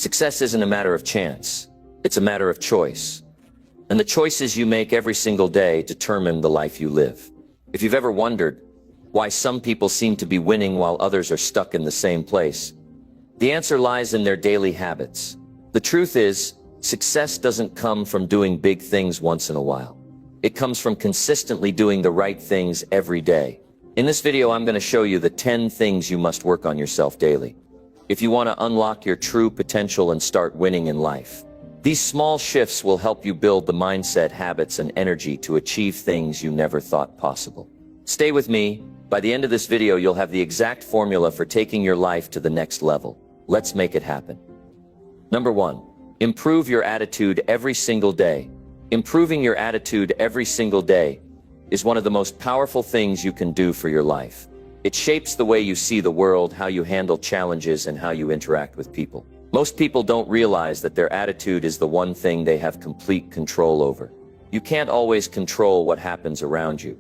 Success isn't a matter of chance. It's a matter of choice. And the choices you make every single day determine the life you live. If you've ever wondered why some people seem to be winning while others are stuck in the same place, the answer lies in their daily habits. The truth is, success doesn't come from doing big things once in a while. It comes from consistently doing the right things every day. In this video, I'm going to show you the 10 things you must work on yourself daily if you want to unlock your true potential and start winning in life. These small shifts will help you build the mindset, habits, and energy to achieve things you never thought possible. Stay with me. By the end of this video, you'll have the exact formula for taking your life to the next level. Let's make it happen. Number 1. Improve your attitude every single day. Improving your attitude every single day is one of the most powerful things you can do for your life. It shapes the way you see the world, how you handle challenges, and how you interact with people. Most people don't realize that their attitude is the one thing they have complete control over. You can't always control what happens around you,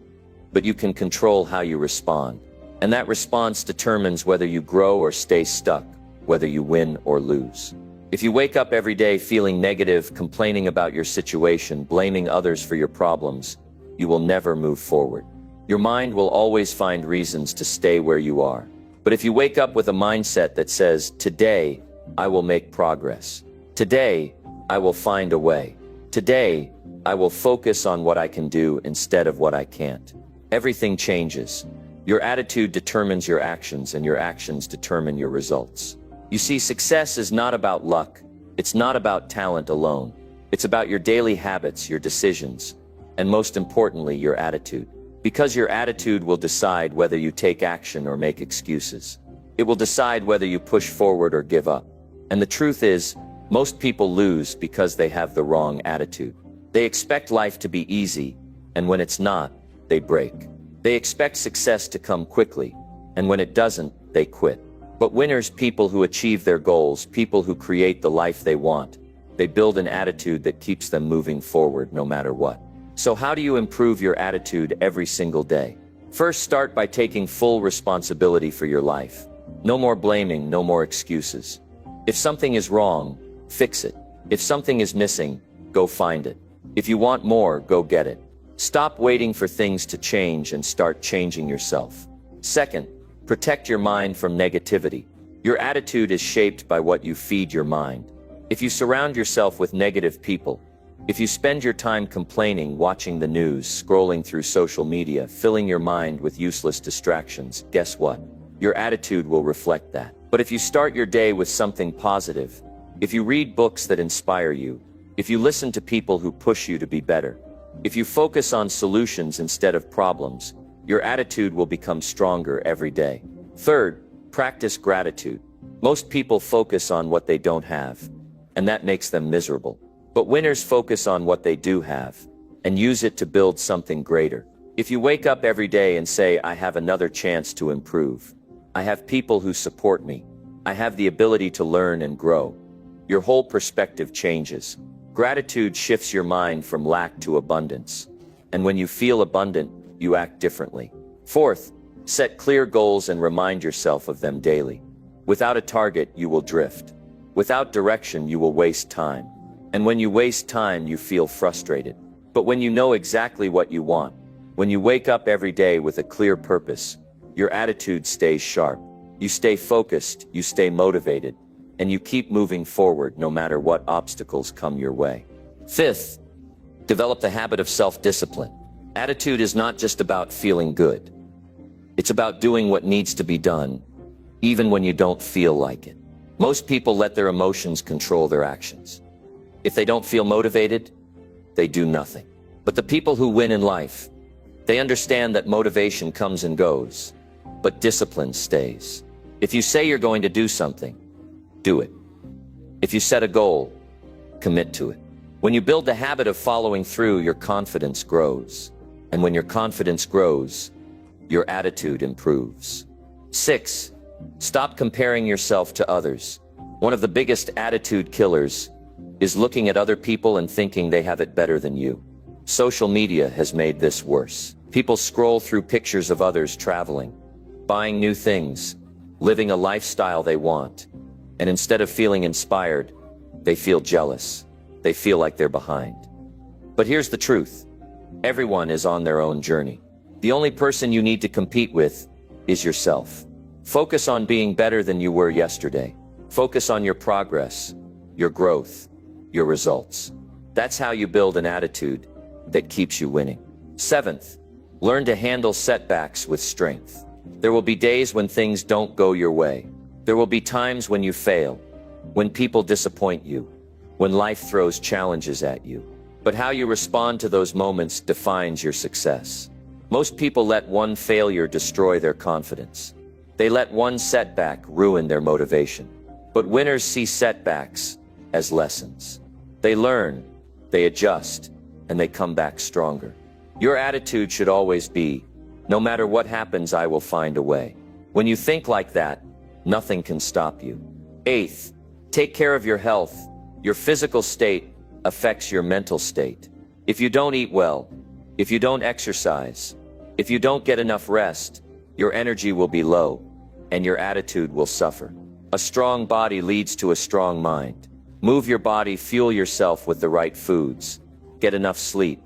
but you can control how you respond. And that response determines whether you grow or stay stuck, whether you win or lose. If you wake up every day feeling negative, complaining about your situation, blaming others for your problems, you will never move forward. Your mind will always find reasons to stay where you are. But if you wake up with a mindset that says, today, I will make progress. Today, I will find a way. Today, I will focus on what I can do instead of what I can't. Everything changes. Your attitude determines your actions, and your actions determine your results. You see, success is not about luck. It's not about talent alone. It's about your daily habits, your decisions, and most importantly, your attitude. Because your attitude will decide whether you take action or make excuses. It will decide whether you push forward or give up. And the truth is, most people lose because they have the wrong attitude. They expect life to be easy, and when it's not, they break. They expect success to come quickly, and when it doesn't, they quit. But winners, people who achieve their goals, people who create the life they want, they build an attitude that keeps them moving forward no matter what. So how do you improve your attitude every single day? First, start by taking full responsibility for your life. No more blaming, no more excuses. If something is wrong, fix it. If something is missing, go find it. If you want more, go get it. Stop waiting for things to change and start changing yourself. Second, protect your mind from negativity. Your attitude is shaped by what you feed your mind. If you surround yourself with negative people, if you spend your time complaining, watching the news, scrolling through social media, filling your mind with useless distractions, guess what? Your attitude will reflect that. But if you start your day with something positive, if you read books that inspire you, if you listen to people who push you to be better, if you focus on solutions instead of problems, your attitude will become stronger every day. Third, practice gratitude. Most people focus on what they don't have, and that makes them miserable. But winners focus on what they do have and use it to build something greater. If you wake up every day and say, I have another chance to improve. I have people who support me. I have the ability to learn and grow. Your whole perspective changes. Gratitude shifts your mind from lack to abundance. And when you feel abundant, you act differently. Fourth, set clear goals and remind yourself of them daily. Without a target, you will drift. Without direction, you will waste time. And when you waste time, you feel frustrated. But when you know exactly what you want, when you wake up every day with a clear purpose, your attitude stays sharp. You stay focused, you stay motivated, and you keep moving forward no matter what obstacles come your way. Fifth, develop the habit of self-discipline. Attitude is not just about feeling good. It's about doing what needs to be done, even when you don't feel like it. Most people let their emotions control their actions. If they don't feel motivated, they do nothing. But the people who win in life, they understand that motivation comes and goes, but discipline stays. If you say you're going to do something, do it. If you set a goal, commit to it. When you build the habit of following through, your confidence grows. And when your confidence grows, your attitude improves. 6. Stop comparing yourself to others. One of the biggest attitude killers is looking at other people and thinking they have it better than you. Social media has made this worse. People scroll through pictures of others traveling, buying new things, living a lifestyle they want, And instead of feeling inspired, they feel jealous. They feel like they're behind. But here's the truth. Everyone is on their own journey. The only person you need to compete with is yourself. Focus on being better than you were yesterday. Focus on your progress, your growth, your results. That's how you build an attitude that keeps you winning. Seventh, learn to handle setbacks with strength. There will be days when things don't go your way. There will be times when you fail, when people disappoint you, when life throws challenges at you. But how you respond to those moments defines your success. Most people let one failure destroy their confidence. They let one setback ruin their motivation. But winners see setbacks as lessons. They learn, they adjust, and they come back stronger. Your attitude should always be, no matter what happens, I will find a way. When you think like that, nothing can stop you. Eighth, take care of your health. Your physical state affects your mental state. If you don't eat well, if you don't exercise, if you don't get enough rest, your energy will be low, and your attitude will suffer. A strong body leads to a strong mind. Move your body, fuel yourself with the right foods, get enough sleep,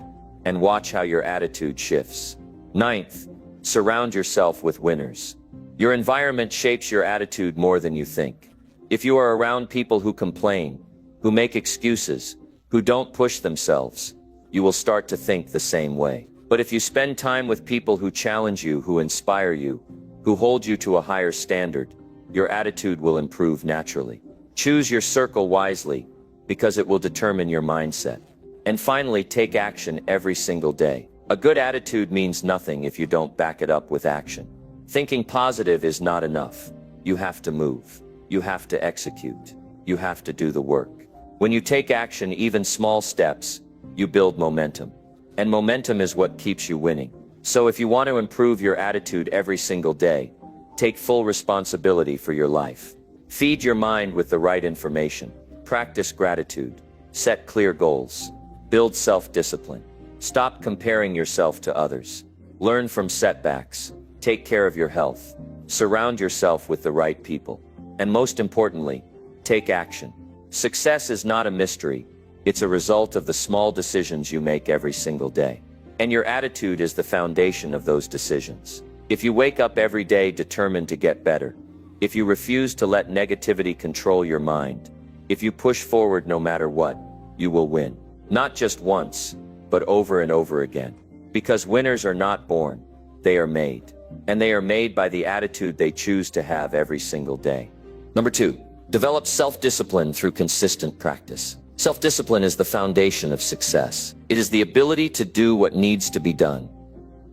and watch how your attitude shifts. Ninth, surround yourself with winners. Your environment shapes your attitude more than you think. If you are around people who complain, who make excuses, who don't push themselves, you will start to think the same way. But if you spend time with people who challenge you, who inspire you, who hold you to a higher standard, your attitude will improve naturally. Choose your circle wisely, because it will determine your mindset. And finally, take action every single day. A good attitude means nothing if you don't back it up with action. Thinking positive is not enough. You have to move. You have to execute. You have to do the work. When you take action, even small steps, you build momentum. And momentum is what keeps you winning. So if you want to improve your attitude every single day, take full responsibility for your life. Feed your mind with the right information. Practice gratitude. Set clear goals. Build self-discipline. Stop comparing yourself to others. Learn from setbacks. Take care of your health. Surround yourself with the right people. And most importantly, take action. Success is not a mystery. It's a result of the small decisions you make every single day. And your attitude is the foundation of those decisions. If you wake up every day determined to get better, if you refuse to let negativity control your mind, if you push forward no matter what, you will win. Not just once, but over and over again. Because winners are not born, they are made. And they are made by the attitude they choose to have every single day. Number 2, develop self-discipline through consistent practice. Self-discipline is the foundation of success. It is the ability to do what needs to be done,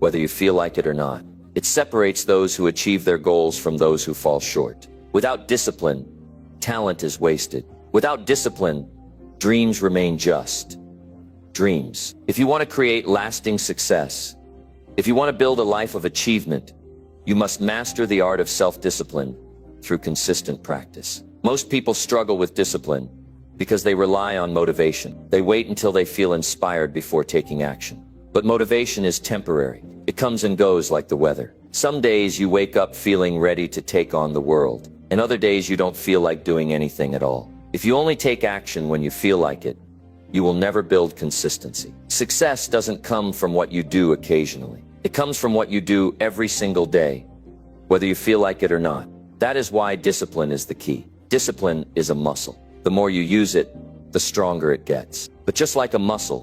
whether you feel like it or not. It separates those who achieve their goals from those who fall short. Without discipline, talent is wasted. Without discipline, dreams remain just dreams. If you want to create lasting success, if you want to build a life of achievement, you must master the art of self-discipline through consistent practice. Most people struggle with discipline because they rely on motivation. They wait until they feel inspired before taking action. But motivation is temporary. It comes and goes like the weather. Some days you wake up feeling ready to take on the world, and other days you don't feel like doing anything at all. If you only take action when you feel like it, you will never build consistency. Success doesn't come from what you do occasionally. It comes from what you do every single day, whether you feel like it or not. That is why discipline is the key. Discipline is a muscle. The more you use it, the stronger it gets. But just like a muscle,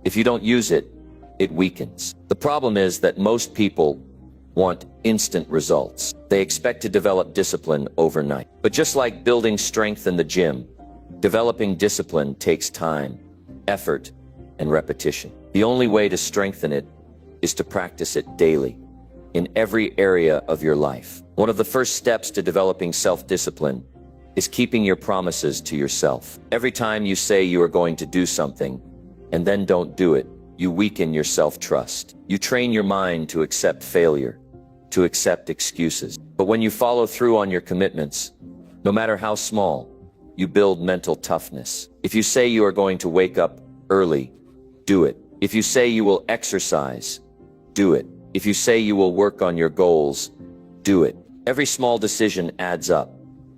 if you don't use it, it weakens. The problem is that most people want instant results. They expect to develop discipline overnight. But just like building strength in the gym, developing discipline takes time, effort, and repetition. The only way to strengthen it is to practice it daily, in every area of your life. One of the first steps to developing self-discipline is keeping your promises to yourself. Every time you say you are going to do something, and then don't do it, you weaken your self-trust. You train your mind to accept failure, to accept excuses. But when you follow through on your commitments, no matter how small, you build mental toughness. If you say you are going to wake up early, do it. If you say you will exercise, do it. If you say you will work on your goals, do it. Every small decision adds up.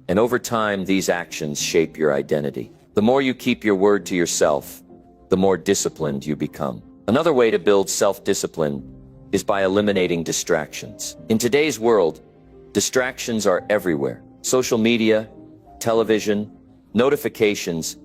And over time, these actions shape your identity. The more you keep your word to yourself, the more disciplined you become. Another way to build self-discipline is by eliminating distractions. In today's world, distractions are everywhere. Social media, television, notifications,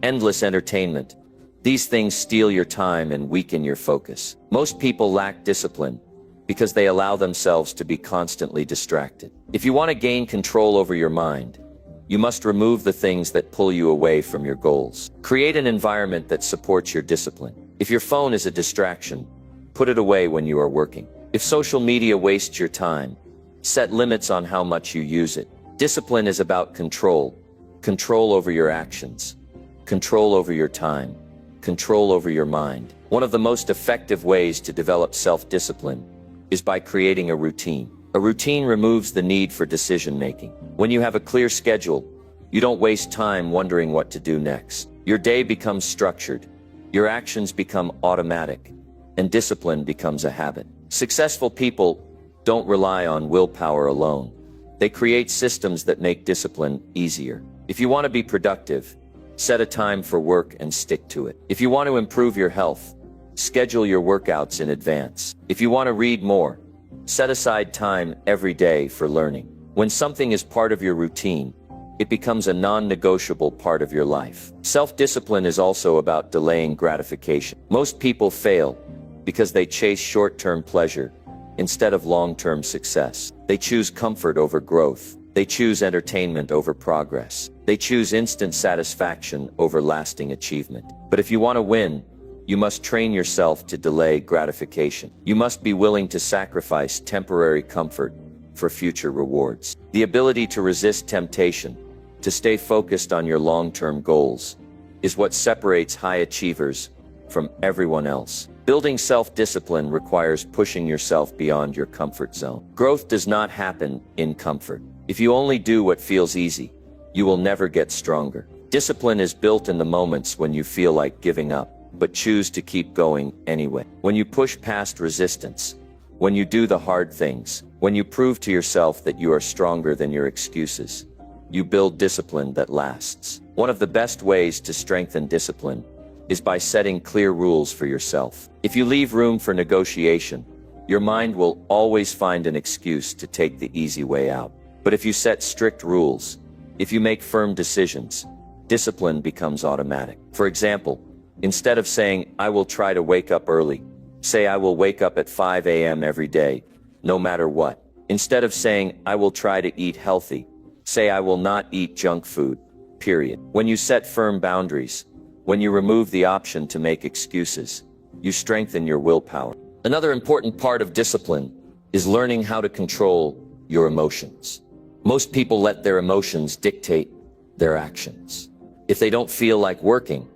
endless entertainment. These things steal your time and weaken your focus. Most people lack discipline because they allow themselves to be constantly distracted. If you want to gain control over your mind, you must remove the things that pull you away from your goals. Create an environment that supports your discipline. If your phone is a distraction, put it away when you are working. If social media wastes your time, set limits on how much you use it. Discipline is about control. Control over your actions. Control over your time. Control over your mind. One of the most effective ways to develop self-discipline is by creating a routine. A routine removes the need for decision-making. When you have a clear schedule, you don't waste time wondering what to do next. Your day becomes structured, your actions become automatic, and discipline becomes a habit. Successful people don't rely on willpower alone. They create systems that make discipline easier. If you want to be productive, set a time for work and stick to it. If you want to improve your health, schedule your workouts in advance. If you want to read more, set aside time every day for learning. When something is part of your routine, it becomes a non-negotiable part of your life. Self-discipline is also about delaying gratification. Most people fail because they chase short-term pleasure instead of long-term success. They choose comfort over growth. They choose entertainment over progress. They choose instant satisfaction over lasting achievement. But if you want to win, you must train yourself to delay gratification. You must be willing to sacrifice temporary comfort for future rewards. The ability to resist temptation, to stay focused on your long-term goals, is what separates high achievers from everyone else. Building self-discipline requires pushing yourself beyond your comfort zone. Growth does not happen in comfort. If you only do what feels easy, you will never get stronger. Discipline is built in the moments when you feel like giving up, but choose to keep going anyway. When you push past resistance, when you do the hard things, when you prove to yourself that you are stronger than your excuses, you build discipline that lasts. One of the best ways to strengthen discipline is by setting clear rules for yourself. If you leave room for negotiation, your mind will always find an excuse to take the easy way out. But if you set strict rules, if you make firm decisions, discipline becomes automatic. For example, instead of saying, "I will try to wake up early," say, "I will wake up at 5 a.m. every day, no matter what." Instead of saying, "I will try to eat healthy," say, "I will not eat junk food, period." When you set firm boundaries, when you remove the option to make excuses, you strengthen your willpower. Another important part of discipline is learning how to control your emotions. Most people let their emotions dictate their actions. If they don't feel like working,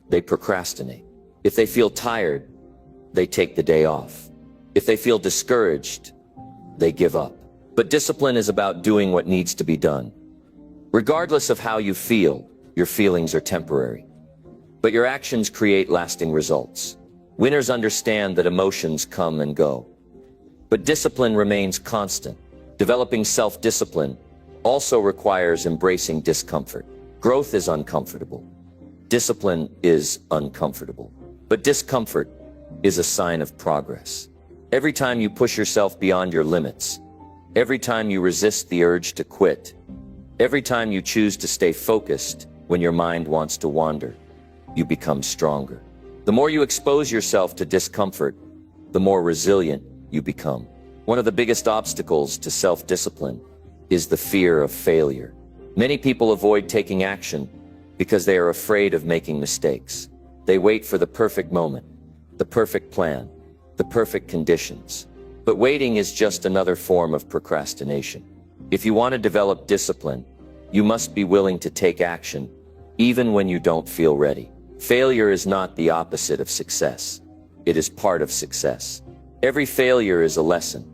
they procrastinate. If they feel tired, they take the day off. If they feel discouraged, they give up. But discipline is about doing what needs to be done. Regardless of how you feel, your feelings are temporary, but your actions create lasting results. Winners understand that emotions come and go, but discipline remains constant. Developing self-discipline also requires embracing discomfort. Growth is uncomfortable. Discipline is uncomfortable. But discomfort is a sign of progress. Every time you push yourself beyond your limits, every time you resist the urge to quit, every time you choose to stay focused when your mind wants to wander, you become stronger. The more you expose yourself to discomfort, the more resilient you become. One of the biggest obstacles to self-discipline is the fear of failure. Many people avoid taking action because they are afraid of making mistakes. They wait for the perfect moment, the perfect plan, the perfect conditions. But waiting is just another form of procrastination. If you want to develop discipline, you must be willing to take action, even when you don't feel ready. Failure is not the opposite of success. It is part of success. Every failure is a lesson.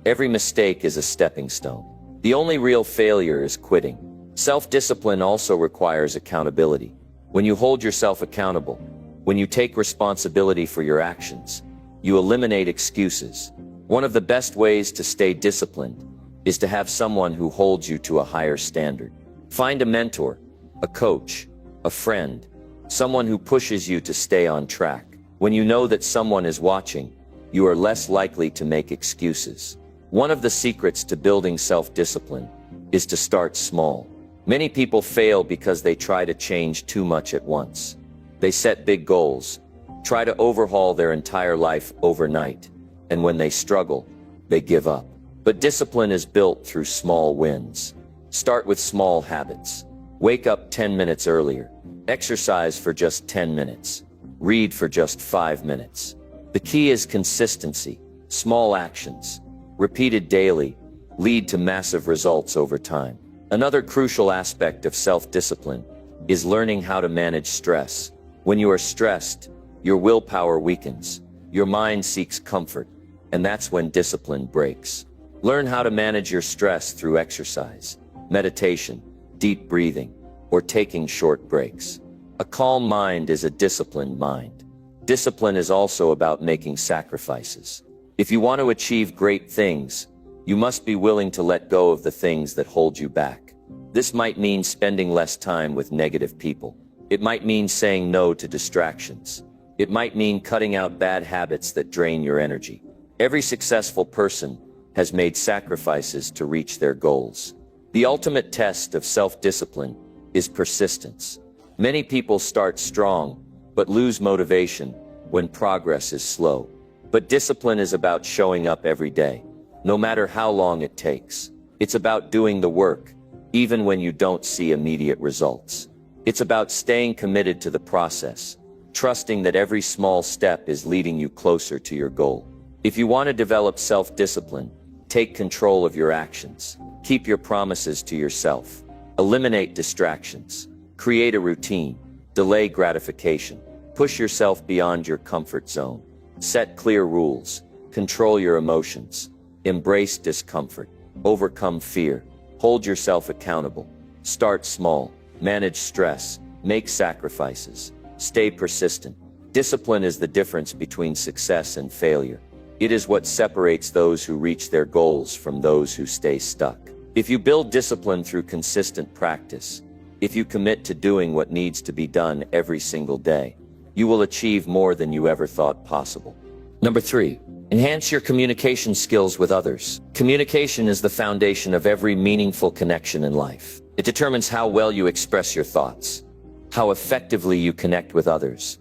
Every mistake is a stepping stone. The only real failure is quitting. Self-discipline also requires accountability. When you hold yourself accountable, when you take responsibility for your actions, you eliminate excuses. One of the best ways to stay disciplined is to have someone who holds you to a higher standard. Find a mentor, a coach, a friend, someone who pushes you to stay on track. When you know that someone is watching, you are less likely to make excuses. One of the secrets to building self-discipline is to start small. Many people fail because they try to change too much at once. They set big goals, try to overhaul their entire life overnight, and when they struggle, they give up. But discipline is built through small wins. Start with small habits. Wake up 10 minutes earlier. Exercise for just 10 minutes. Read for just 5 minutes. The key is consistency. Small actions, repeated daily, lead to massive results over time. Another crucial aspect of self-discipline is learning how to manage stress. When you are stressed, your willpower weakens, your mind seeks comfort, and that's when discipline breaks. Learn how to manage your stress through exercise, meditation, deep breathing, or taking short breaks. A calm mind is a disciplined mind. Discipline is also about making sacrifices. If you want to achieve great things, you must be willing to let go of the things that hold you back. This might mean spending less time with negative people. It might mean saying no to distractions. It might mean cutting out bad habits that drain your energy. Every successful person has made sacrifices to reach their goals. The ultimate test of self-discipline is persistence. Many people start strong, but lose motivation when progress is slow. But discipline is about showing up every day, no matter how long it takes. It's about doing the work, even when you don't see immediate results. It's about staying committed to the process, trusting that every small step is leading you closer to your goal. If you want to develop self-discipline, take control of your actions. Keep your promises to yourself. Eliminate distractions. Create a routine. Delay gratification. Push yourself beyond your comfort zone. Set clear rules. Control your emotions. Embrace discomfort. Overcome fear. Hold yourself accountable. Start small. Manage stress. Make sacrifices. Stay persistent. Discipline is the difference between success and failure. It is what separates those who reach their goals from those who stay stuck. If you build discipline through consistent practice, if you commit to doing what needs to be done every single day, you will achieve more than you ever thought possible. Number 3, enhance your communication skills with others. Communication is the foundation of every meaningful connection in life. It determines how well you express your thoughts, how effectively you connect with others,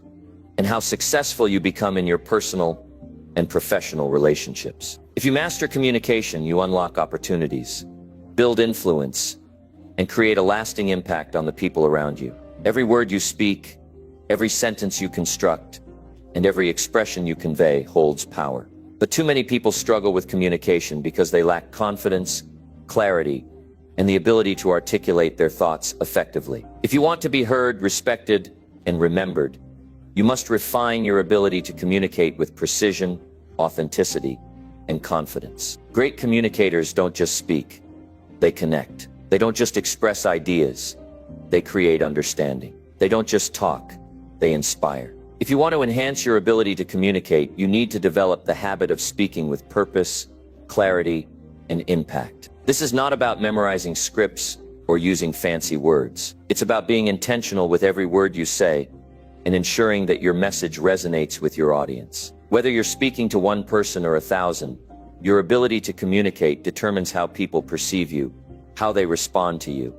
and how successful you become in your personal and professional relationships. If you master communication, you unlock opportunities, build influence, and create a lasting impact on the people around you. Every word you speak, every sentence you construct, and every expression you convey holds power. But too many people struggle with communication because they lack confidence, clarity, and the ability to articulate their thoughts effectively. If you want to be heard, respected, and remembered, you must refine your ability to communicate with precision, authenticity, and confidence. Great communicators don't just speak, they connect. They don't just express ideas, they create understanding. They don't just talk, they inspire. If you want to enhance your ability to communicate, you need to develop the habit of speaking with purpose, clarity, and impact. This is not about memorizing scripts or using fancy words. It's about being intentional with every word you say and ensuring that your message resonates with your audience. Whether you're speaking to one person or 1,000, your ability to communicate determines how people perceive you, how they respond to you,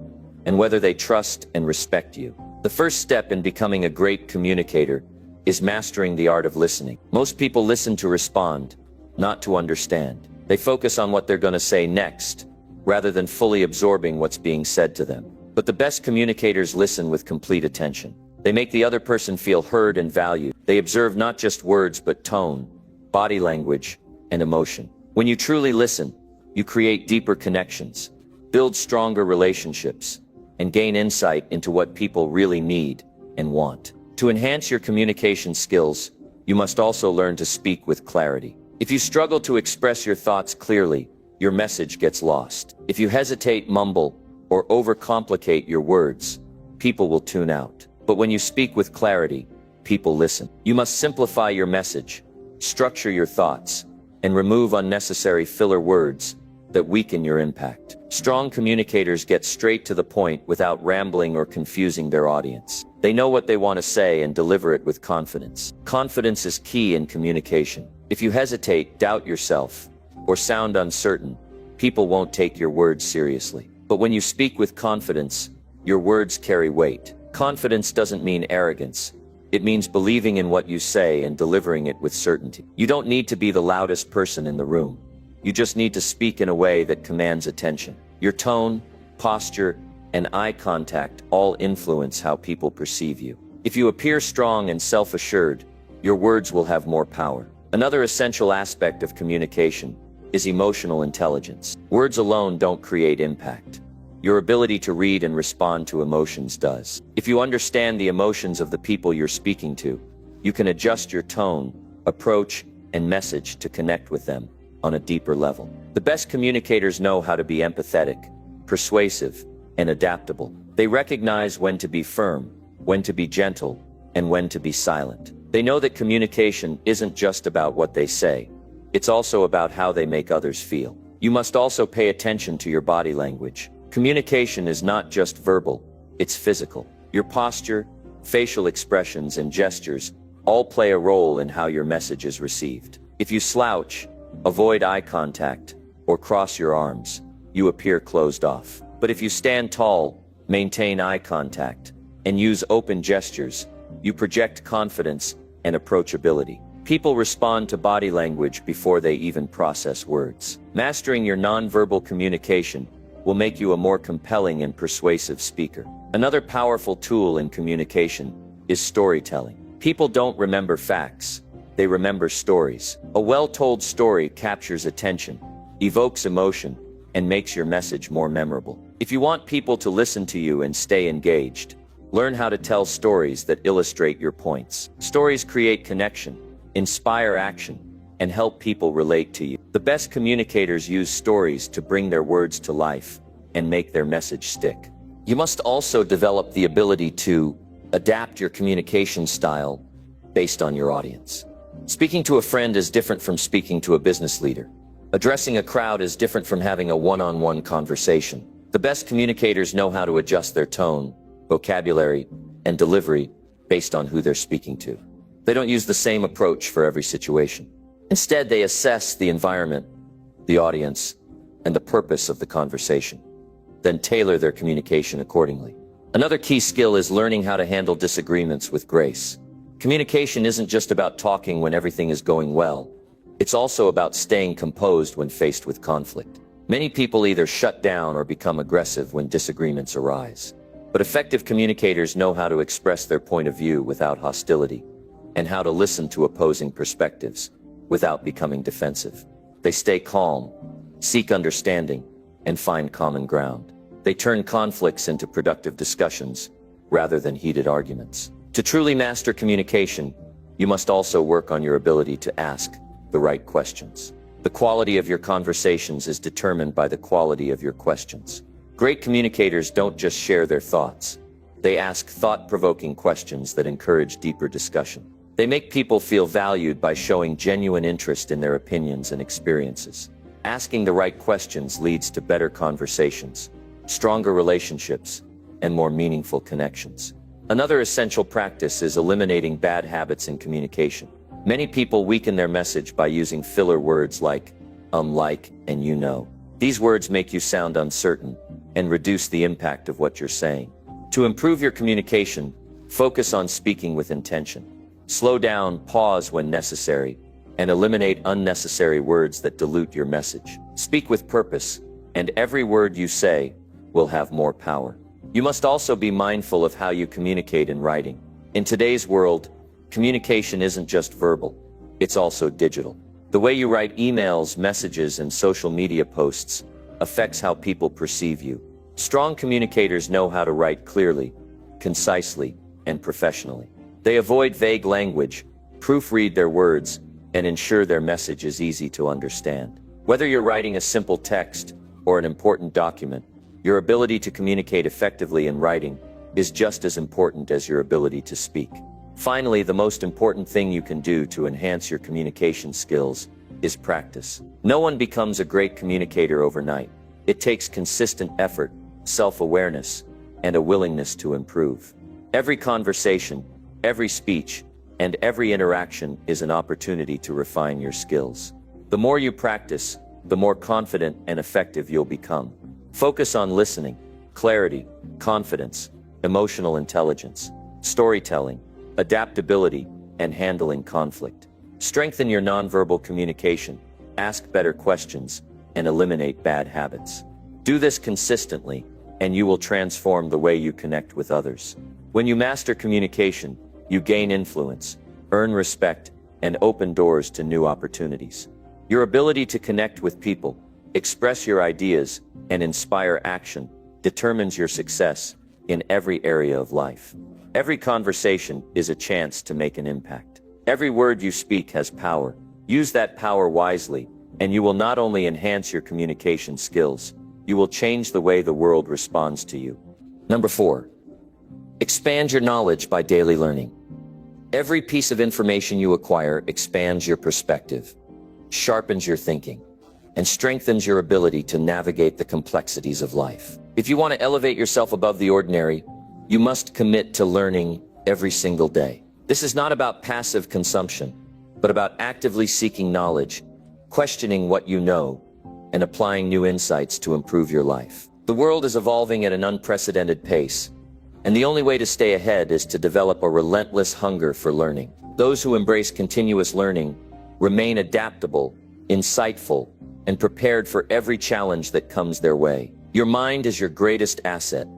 and whether they trust and respect you. The first step in becoming a great communicator is mastering the art of listening. Most people listen to respond, not to understand. They focus on what they're going to say next, rather than fully absorbing what's being said to them. But the best communicators listen with complete attention. They make the other person feel heard and valued. They observe not just words, but tone, body language, and emotion. When you truly listen, you create deeper connections, build stronger relationships, and gain insight into what people really need and want. To enhance your communication skills, you must also learn to speak with clarity. If you struggle to express your thoughts clearly, your message gets lost. If you hesitate, mumble, or overcomplicate your words, people will tune out. But when you speak with clarity, people listen. You must simplify your message, structure your thoughts, and remove unnecessary filler words that weaken your impact. Strong communicators get straight to the point without rambling or confusing their audience. They know what they want to say and deliver it with confidence. Confidence is key in communication. If you hesitate, doubt yourself, or sound uncertain, people won't take your words seriously. But when you speak with confidence, your words carry weight. Confidence doesn't mean arrogance. It means believing in what you say and delivering it with certainty. You don't need to be the loudest person in the room. You just need to speak in a way that commands attention. Your tone, posture, and eye contact all influence how people perceive you. If you appear strong and self-assured, your words will have more power. Another essential aspect of communication is emotional intelligence. Words alone don't create impact. Your ability to read and respond to emotions does. If you understand the emotions of the people you're speaking to, you can adjust your tone, approach, and message to connect with them on a deeper level. The best communicators know how to be empathetic, persuasive, and adaptable. They recognize when to be firm, when to be gentle, and when to be silent. They know that communication isn't just about what they say. It's also about how they make others feel. You must also pay attention to your body language. Communication is not just verbal, it's physical. Your posture, facial expressions, and gestures all play a role in how your message is received. If you slouch, avoid eye contact, or cross your arms, you appear closed off. But if you stand tall, maintain eye contact, and use open gestures, you project confidence and approachability. People respond to body language before they even process words. Mastering your nonverbal communication will make you a more compelling and persuasive speaker. Another powerful tool in communication is storytelling. People don't remember facts, they remember stories. A well-told story captures attention, evokes emotion, and makes your message more memorable. If you want people to listen to you and stay engaged, learn how to tell stories that illustrate your points. Stories create connection, inspire action, and help people relate to you. The best communicators use stories to bring their words to life and make their message stick. You must also develop the ability to adapt your communication style based on your audience. Speaking to a friend is different from speaking to a business leader. Addressing a crowd is different from having a one-on-one conversation. The best communicators know how to adjust their tone, vocabulary, and delivery based on who they're speaking to. They don't use the same approach for every situation. Instead, they assess the environment, the audience, and the purpose of the conversation, then tailor their communication accordingly. Another key skill is learning how to handle disagreements with grace. Communication isn't just about talking when everything is going well. It's also about staying composed when faced with conflict. Many people either shut down or become aggressive when disagreements arise. But effective communicators know how to express their point of view without hostility, and how to listen to opposing perspectives without becoming defensive. They stay calm, seek understanding, and find common ground. They turn conflicts into productive discussions rather than heated arguments. To truly master communication, you must also work on your ability to ask the right questions. The quality of your conversations is determined by the quality of your questions. Great communicators don't just share their thoughts. They ask thought-provoking questions that encourage deeper discussion. They make people feel valued by showing genuine interest in their opinions and experiences. Asking the right questions leads to better conversations, stronger relationships, and more meaningful connections. Another essential practice is eliminating bad habits in communication. Many people weaken their message by using filler words like, and you know. These words make you sound uncertain and reduce the impact of what you're saying. To improve your communication, focus on speaking with intention. Slow down, pause when necessary, and eliminate unnecessary words that dilute your message. Speak with purpose, and every word you say will have more power. You must also be mindful of how you communicate in writing. In today's world, communication isn't just verbal, it's also digital. The way you write emails, messages, and social media posts affects how people perceive you. Strong communicators know how to write clearly, concisely, and professionally. They avoid vague language, proofread their words, and ensure their message is easy to understand. Whether you're writing a simple text or an important document, your ability to communicate effectively in writing is just as important as your ability to speak. Finally, the most important thing you can do to enhance your communication skills is practice. No one becomes a great communicator overnight. It takes consistent effort, self-awareness, and a willingness to improve. Every conversation, every speech, and every interaction is an opportunity to refine your skills. The more you practice, the more confident and effective you'll become. Focus on listening, clarity, confidence, emotional intelligence, storytelling, adaptability, and handling conflict. Strengthen your nonverbal communication, ask better questions, and eliminate bad habits. Do this consistently, and you will transform the way you connect with others. When you master communication, you gain influence, earn respect, and open doors to new opportunities. Your ability to connect with people, express your ideas, and inspire action determines your success in every area of life. Every conversation is a chance to make an impact. Every word you speak has power. Use that power wisely, and you will not only enhance your communication skills, you will change the way the world responds to you. Number 4. Expand your knowledge by daily learning. Every piece of information you acquire expands your perspective, sharpens your thinking, and strengthens your ability to navigate the complexities of life. If you want to elevate yourself above the ordinary, you must commit to learning every single day. This is not about passive consumption, but about actively seeking knowledge, questioning what you know, and applying new insights to improve your life. The world is evolving at an unprecedented pace, and the only way to stay ahead is to develop a relentless hunger for learning. Those who embrace continuous learning remain adaptable, insightful, and prepared for every challenge that comes their way. Your mind is your greatest asset,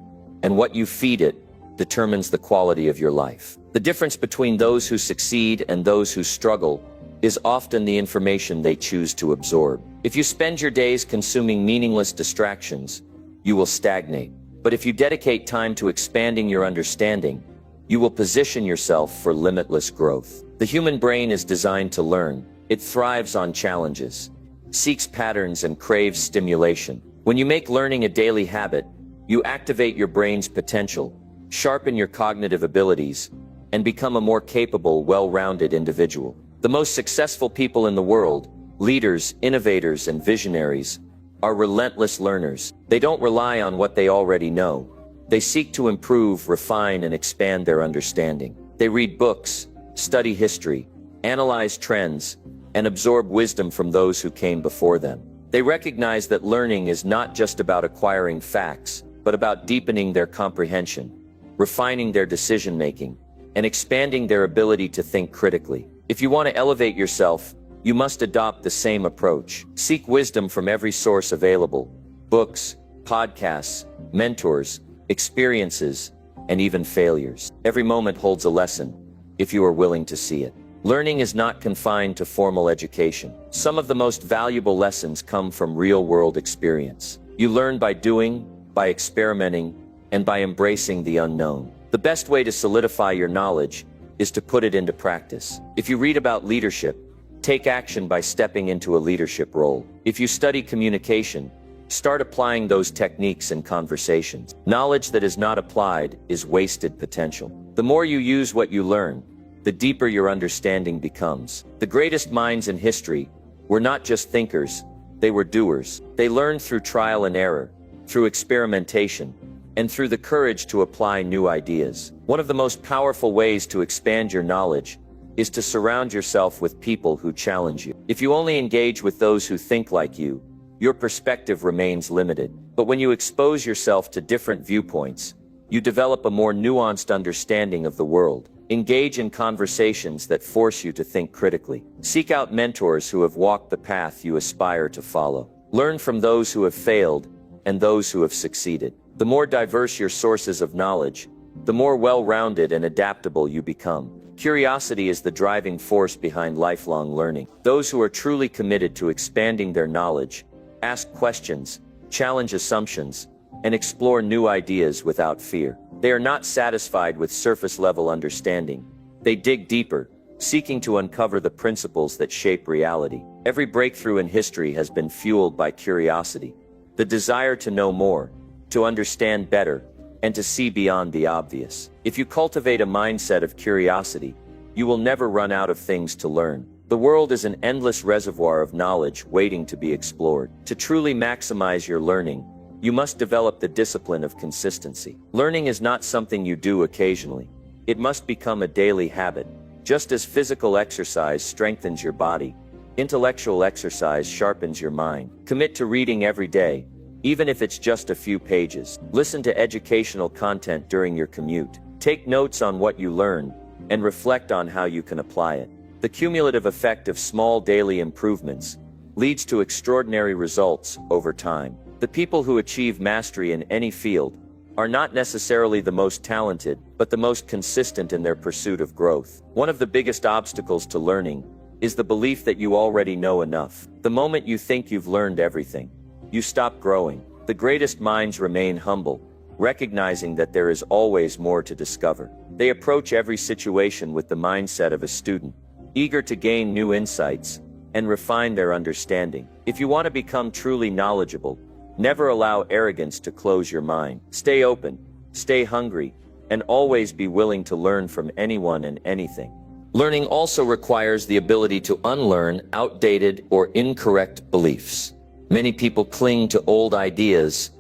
and what you feed it determines the quality of your life. The difference between those who succeed and those who struggle is often the information they choose to absorb. If you spend your days consuming meaningless distractions, you will stagnate. But if you dedicate time to expanding your understanding, you will position yourself for limitless growth. The human brain is designed to learn. It thrives on challenges, seeks patterns, and craves stimulation. When you make learning a daily habit, you activate your brain's potential, sharpen your cognitive abilities, and become a more capable, well-rounded individual. The most successful people in the world, leaders, innovators, and visionaries, are relentless learners. They don't rely on what they already know. They seek to improve, refine, and expand their understanding. They read books, study history, analyze trends, and absorb wisdom from those who came before them. They recognize that learning is not just about acquiring facts, but about deepening their comprehension, refining their decision-making, and expanding their ability to think critically. If you want to elevate yourself, you must adopt the same approach. Seek wisdom from every source available: books, podcasts, mentors, experiences, and even failures. Every moment holds a lesson, if you are willing to see it. Learning is not confined to formal education. Some of the most valuable lessons come from real-world experience. You learn by doing, by experimenting, and by embracing the unknown. The best way to solidify your knowledge is to put it into practice. If you read about leadership, take action by stepping into a leadership role. If you study communication, start applying those techniques in conversations. Knowledge that is not applied is wasted potential. The more you use what you learn, the deeper your understanding becomes. The greatest minds in history were not just thinkers, they were doers. They learned through trial and error, through experimentation, and through the courage to apply new ideas. One of the most powerful ways to expand your knowledge is to surround yourself with people who challenge you. If you only engage with those who think like you, your perspective remains limited. But when you expose yourself to different viewpoints, you develop a more nuanced understanding of the world. Engage in conversations that force you to think critically. Seek out mentors who have walked the path you aspire to follow. Learn from those who have failed and those who have succeeded. The more diverse your sources of knowledge, the more well-rounded and adaptable you become. Curiosity is the driving force behind lifelong learning. Those who are truly committed to expanding their knowledge ask questions, challenge assumptions, and explore new ideas without fear. They are not satisfied with surface-level understanding. They dig deeper, seeking to uncover the principles that shape reality. Every breakthrough in history has been fueled by curiosity, the desire to know more, to understand better, and to see beyond the obvious. If you cultivate a mindset of curiosity, you will never run out of things to learn. The world is an endless reservoir of knowledge waiting to be explored. To truly maximize your learning, you must develop the discipline of consistency. Learning is not something you do occasionally. It must become a daily habit. Just as physical exercise strengthens your body, intellectual exercise sharpens your mind. Commit to reading every day, even if it's just a few pages. Listen to educational content during your commute. Take notes on what you learn, and reflect on how you can apply it. The cumulative effect of small daily improvements leads to extraordinary results over time. The people who achieve mastery in any field are not necessarily the most talented, but the most consistent in their pursuit of growth. One of the biggest obstacles to learning is the belief that you already know enough. The moment you think you've learned everything, you stop growing. The greatest minds remain humble, recognizing that there is always more to discover. They approach every situation with the mindset of a student, eager to gain new insights and refine their understanding. If you want to become truly knowledgeable, never allow arrogance to close your mind. Stay open, stay hungry, and always be willing to learn from anyone and anything. Learning also requires the ability to unlearn outdated or incorrect beliefs. Many people cling to old ideas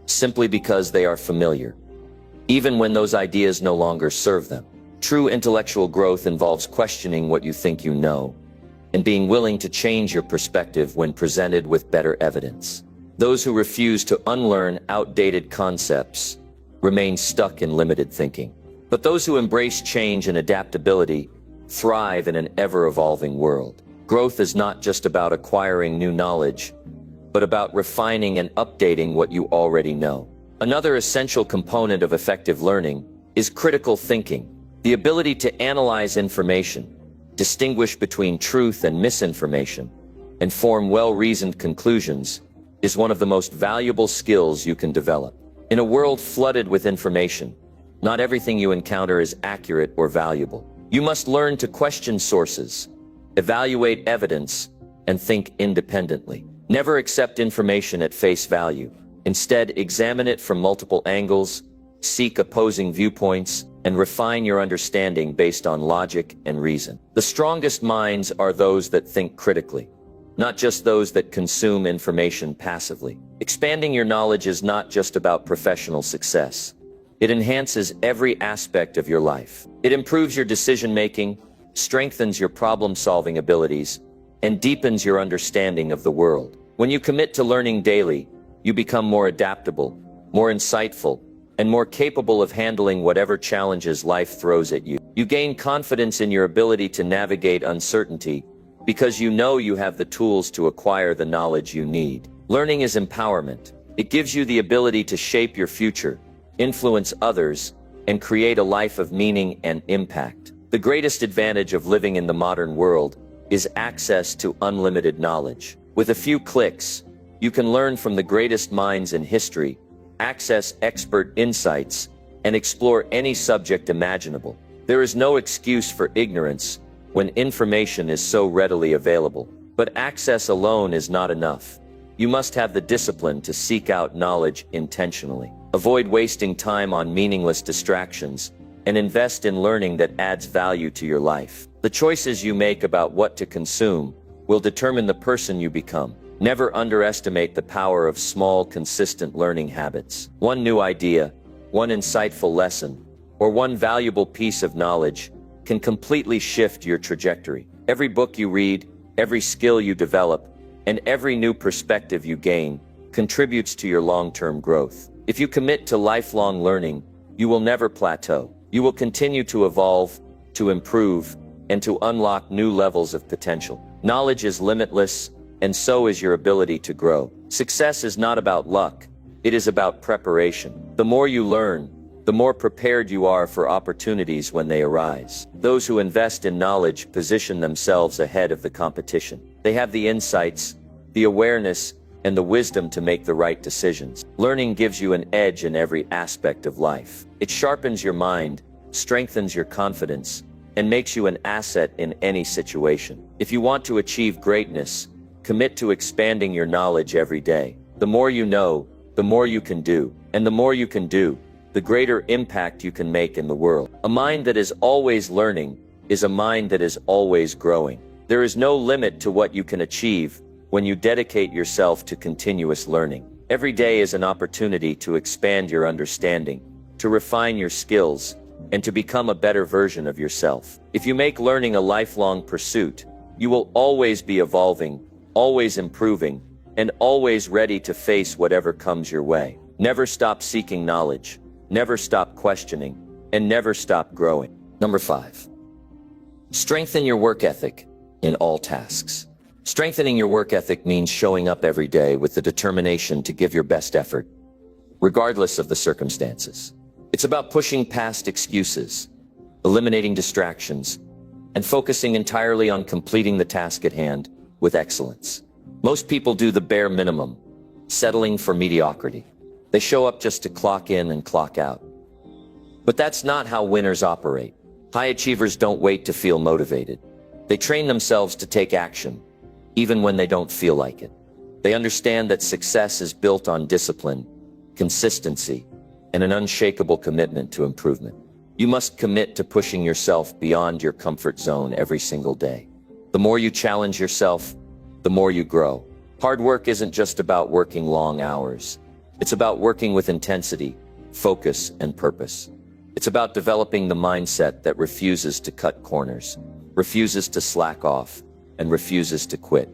simply because they are familiar, even when those ideas no longer serve them. True intellectual growth involves questioning what you think you know, and being willing to change your perspective when presented with better evidence. Those who refuse to unlearn outdated concepts remain stuck in limited thinking. But those who embrace change and adaptability thrive in an ever-evolving world. Growth is not just about acquiring new knowledge, but about refining and updating what you already know. Another essential component of effective learning is critical thinking. The ability to analyze information, distinguish between truth and misinformation, and form well-reasoned conclusions is one of the most valuable skills you can develop. In a world flooded with information, not everything you encounter is accurate or valuable. You must learn to question sources, evaluate evidence, and think independently. Never accept information at face value. Instead, examine it from multiple angles, seek opposing viewpoints, and refine your understanding based on logic and reason. The strongest minds are those that think critically, not just those that consume information passively. Expanding your knowledge is not just about professional success. It enhances every aspect of your life. It improves your decision-making, strengthens your problem-solving abilities, and deepens your understanding of the world. When you commit to learning daily, you become more adaptable, more insightful, and more capable of handling whatever challenges life throws at you. You gain confidence in your ability to navigate uncertainty because you know you have the tools to acquire the knowledge you need. Learning is empowerment. It gives you the ability to shape your future, influence others, and create a life of meaning and impact. The greatest advantage of living in the modern world is access to unlimited knowledge. With a few clicks, you can learn from the greatest minds in history, access expert insights, and explore any subject imaginable. There is no excuse for ignorance when information is so readily available. But access alone is not enough. You must have the discipline to seek out knowledge intentionally. Avoid wasting time on meaningless distractions and invest in learning that adds value to your life. The choices you make about what to consume will determine the person you become. Never underestimate the power of small, consistent learning habits. One new idea, one insightful lesson, or one valuable piece of knowledge can completely shift your trajectory. Every book you read, every skill you develop, and every new perspective you gain contributes to your long-term growth. If you commit to lifelong learning, you will never plateau. You will continue to evolve, to improve, and to unlock new levels of potential. Knowledge is limitless, and so is your ability to grow. Success is not about luck. It is about preparation. The more you learn, the more prepared you are for opportunities when they arise. Those who invest in knowledge position themselves ahead of the competition. They have the insights, the awareness, and the wisdom to make the right decisions. Learning gives you an edge in every aspect of life. It sharpens your mind, strengthens your confidence, and makes you an asset in any situation. If you want to achieve greatness, commit to expanding your knowledge every day. The more you know, the more you can do. And the more you can do, the greater impact you can make in the world. A mind that is always learning is a mind that is always growing. There is no limit to what you can achieve when you dedicate yourself to continuous learning. Every day is an opportunity to expand your understanding, to refine your skills, and to become a better version of yourself. If you make learning a lifelong pursuit, you will always be evolving, always improving, and always ready to face whatever comes your way. Never stop seeking knowledge, never stop questioning, and never stop growing. Number 5. Strengthen your work ethic in all tasks. Strengthening your work ethic means showing up every day with the determination to give your best effort, regardless of the circumstances. It's about pushing past excuses, eliminating distractions, and focusing entirely on completing the task at hand with excellence. Most people do the bare minimum, settling for mediocrity. They show up just to clock in and clock out. But that's not how winners operate. High achievers don't wait to feel motivated. They train themselves to take action, even when they don't feel like it. They understand that success is built on discipline, consistency, and an unshakable commitment to improvement. You must commit to pushing yourself beyond your comfort zone every single day. The more you challenge yourself, the more you grow. Hard work isn't just about working long hours. It's about working with intensity, focus, and purpose. It's about developing the mindset that refuses to cut corners, refuses to slack off, and refuses to quit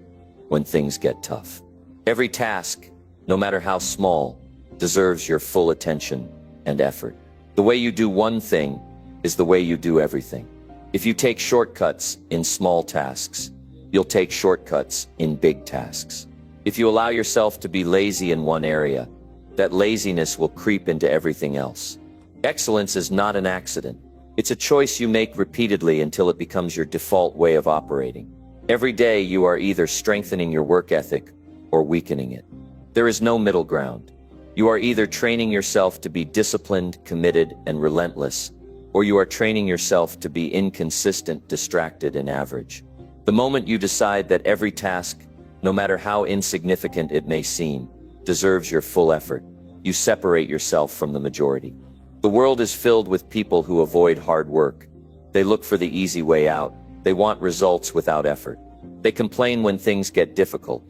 when things get tough. Every task, no matter how small, deserves your full attention and effort. The way you do one thing is the way you do everything. If you take shortcuts in small tasks, you'll take shortcuts in big tasks. If you allow yourself to be lazy in one area, that laziness will creep into everything else. Excellence is not an accident. It's a choice you make repeatedly until it becomes your default way of operating. Every day you are either strengthening your work ethic or weakening it. There is no middle ground. You are either training yourself to be disciplined, committed, and relentless, or you are training yourself to be inconsistent, distracted, and average. The moment you decide that every task, no matter how insignificant it may seem, deserves your full effort, you separate yourself from the majority. The world is filled with people who avoid hard work. They look for the easy way out. They want results without effort. They complain when things get difficult.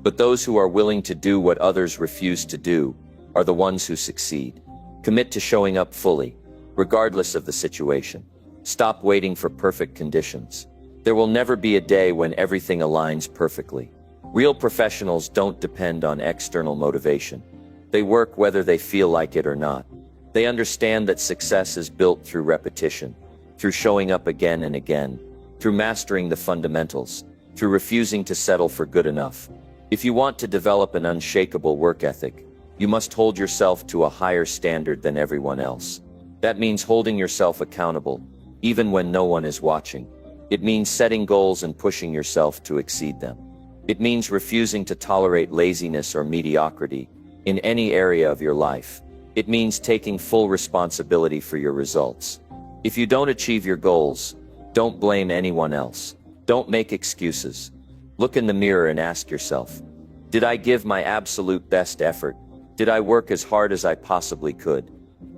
But those who are willing to do what others refuse to do are the ones who succeed. Commit to showing up fully, regardless of the situation. Stop waiting for perfect conditions. There will never be a day when everything aligns perfectly. Real professionals don't depend on external motivation. They work whether they feel like it or not. They understand that success is built through repetition, through showing up again and again, through mastering the fundamentals, through refusing to settle for good enough. If you want to develop an unshakable work ethic, you must hold yourself to a higher standard than everyone else. That means holding yourself accountable, even when no one is watching. It means setting goals and pushing yourself to exceed them. It means refusing to tolerate laziness or mediocrity in any area of your life. It means taking full responsibility for your results. If you don't achieve your goals, don't blame anyone else. Don't make excuses. Look in the mirror and ask yourself, did I give my absolute best effort? Did I work as hard as I possibly could?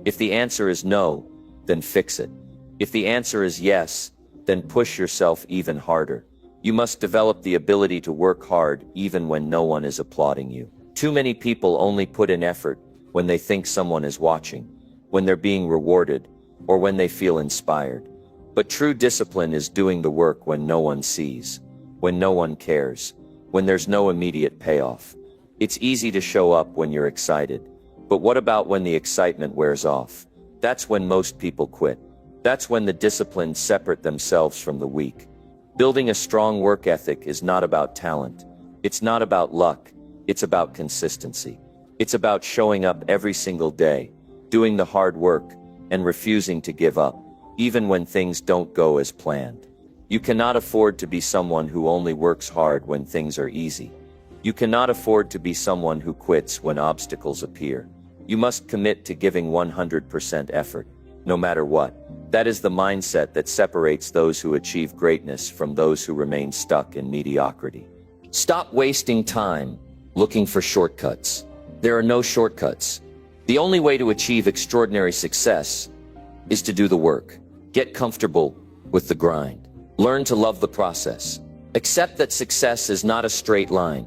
If the answer is no, then fix it. If the answer is yes, then push yourself even harder. You must develop the ability to work hard even when no one is applauding you. Too many people only put in effort when they think someone is watching, when they're being rewarded, or when they feel inspired. But true discipline is doing the work when no one sees, when no one cares, when there's no immediate payoff. It's easy to show up when you're excited, but what about when the excitement wears off? That's when most people quit. That's when the disciplined separate themselves from the weak. Building a strong work ethic is not about talent. It's not about luck. It's about consistency. It's about showing up every single day, doing the hard work, and refusing to give up, even when things don't go as planned. You cannot afford to be someone who only works hard when things are easy. You cannot afford to be someone who quits when obstacles appear. You must commit to giving 100% effort, no matter what. That is the mindset that separates those who achieve greatness from those who remain stuck in mediocrity. Stop wasting time looking for shortcuts. There are no shortcuts. The only way to achieve extraordinary success is to do the work. Get comfortable with the grind. Learn to love the process. Accept that success is not a straight line.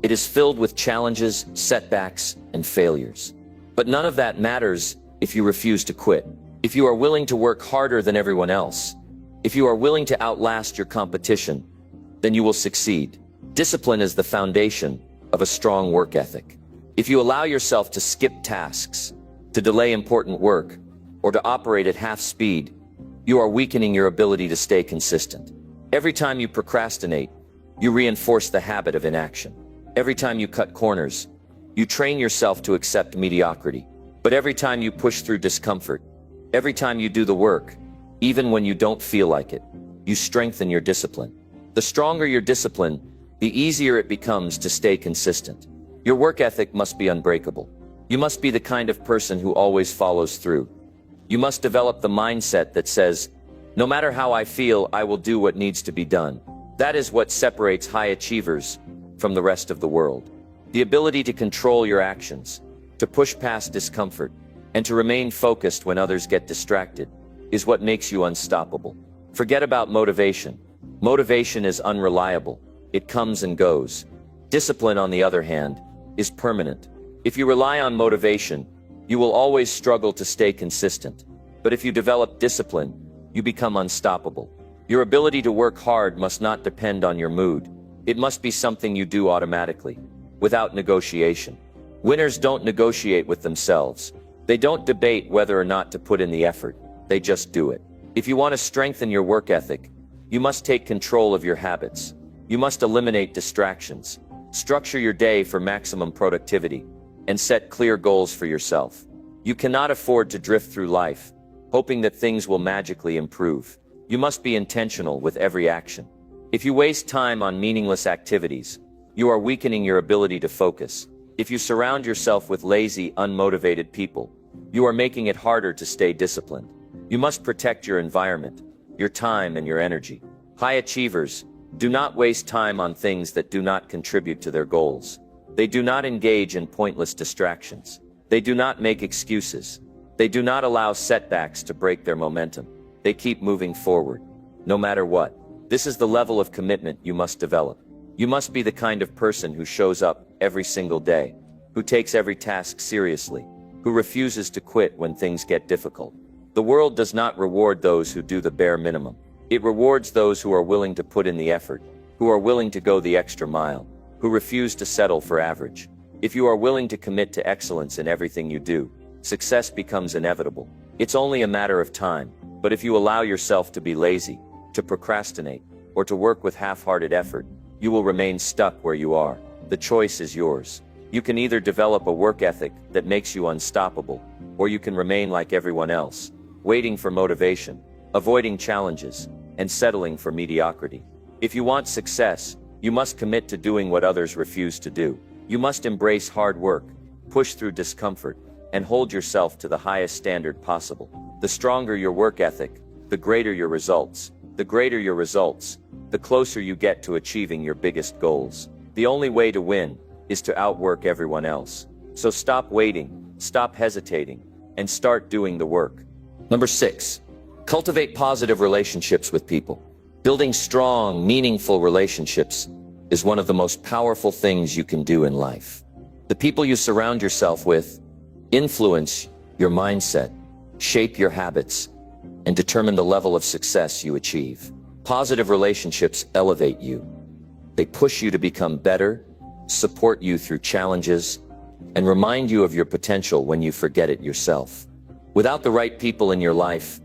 It is filled with challenges, setbacks, and failures. But none of that matters if you refuse to quit. If you are willing to work harder than everyone else, if you are willing to outlast your competition, then you will succeed. Discipline is the foundation of a strong work ethic. If you allow yourself to skip tasks, to delay important work, or to operate at half speed, you are weakening your ability to stay consistent. Every time you procrastinate, you reinforce the habit of inaction. Every time you cut corners, you train yourself to accept mediocrity. But every time you push through discomfort, every time you do the work, even when you don't feel like it, you strengthen your discipline. The stronger your discipline, the easier it becomes to stay consistent. Your work ethic must be unbreakable. You must be the kind of person who always follows through. You must develop the mindset that says, no matter how I feel, I will do what needs to be done. That is what separates high achievers from the rest of the world. The ability to control your actions, to push past discomfort, and to remain focused when others get distracted is what makes you unstoppable. Forget about motivation. Motivation is unreliable. It comes and goes. Discipline, on the other hand, is permanent. If you rely on motivation, you will always struggle to stay consistent. But if you develop discipline, you become unstoppable. Your ability to work hard must not depend on your mood. It must be something you do automatically, without negotiation. Winners don't negotiate with themselves. They don't debate whether or not to put in the effort. They just do it. If you want to strengthen your work ethic, you must take control of your habits. You must eliminate distractions, structure your day for maximum productivity, and set clear goals for yourself. You cannot afford to drift through life, hoping that things will magically improve. You must be intentional with every action. If you waste time on meaningless activities, you are weakening your ability to focus. If you surround yourself with lazy, unmotivated people, you are making it harder to stay disciplined. You must protect your environment, your time, and your energy. High achievers do not waste time on things that do not contribute to their goals. They do not engage in pointless distractions. They do not make excuses. They do not allow setbacks to break their momentum. They keep moving forward, no matter what. This is the level of commitment you must develop. You must be the kind of person who shows up every single day, who takes every task seriously, who refuses to quit when things get difficult. The world does not reward those who do the bare minimum. It rewards those who are willing to put in the effort, who are willing to go the extra mile, who refuse to settle for average. If you are willing to commit to excellence in everything you do, success becomes inevitable. It's only a matter of time. But if you allow yourself to be lazy, to procrastinate, or to work with half-hearted effort, you will remain stuck where you are. The choice is yours. You can either develop a work ethic that makes you unstoppable, or you can remain like everyone else, waiting for motivation, avoiding challenges, and settling for mediocrity. If you want success, you must commit to doing what others refuse to do. You must embrace hard work, push through discomfort, and hold yourself to the highest standard possible. The stronger your work ethic, the greater your results. The greater your results, the closer you get to achieving your biggest goals. The only way to win is to outwork everyone else. So stop waiting, stop hesitating, and start doing the work. Number 6, cultivate positive relationships with people. Building strong, meaningful relationships is one of the most powerful things you can do in life. The people you surround yourself with influence your mindset, shape your habits, and determine the level of success you achieve. Positive relationships elevate you. They push you to become better, support you through challenges, and remind you of your potential when you forget it yourself. Without the right people in your life,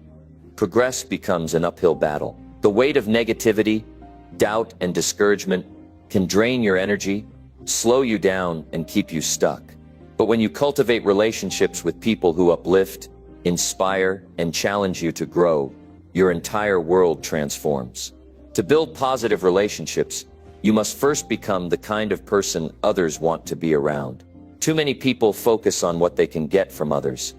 progress becomes an uphill battle. The weight of negativity, doubt, and discouragement can drain your energy, slow you down, and keep you stuck. But when you cultivate relationships with people who uplift, inspire, and challenge you to grow, your entire world transforms. To build positive relationships, you must first become the kind of person others want to be around. Too many people focus on what they can get from others,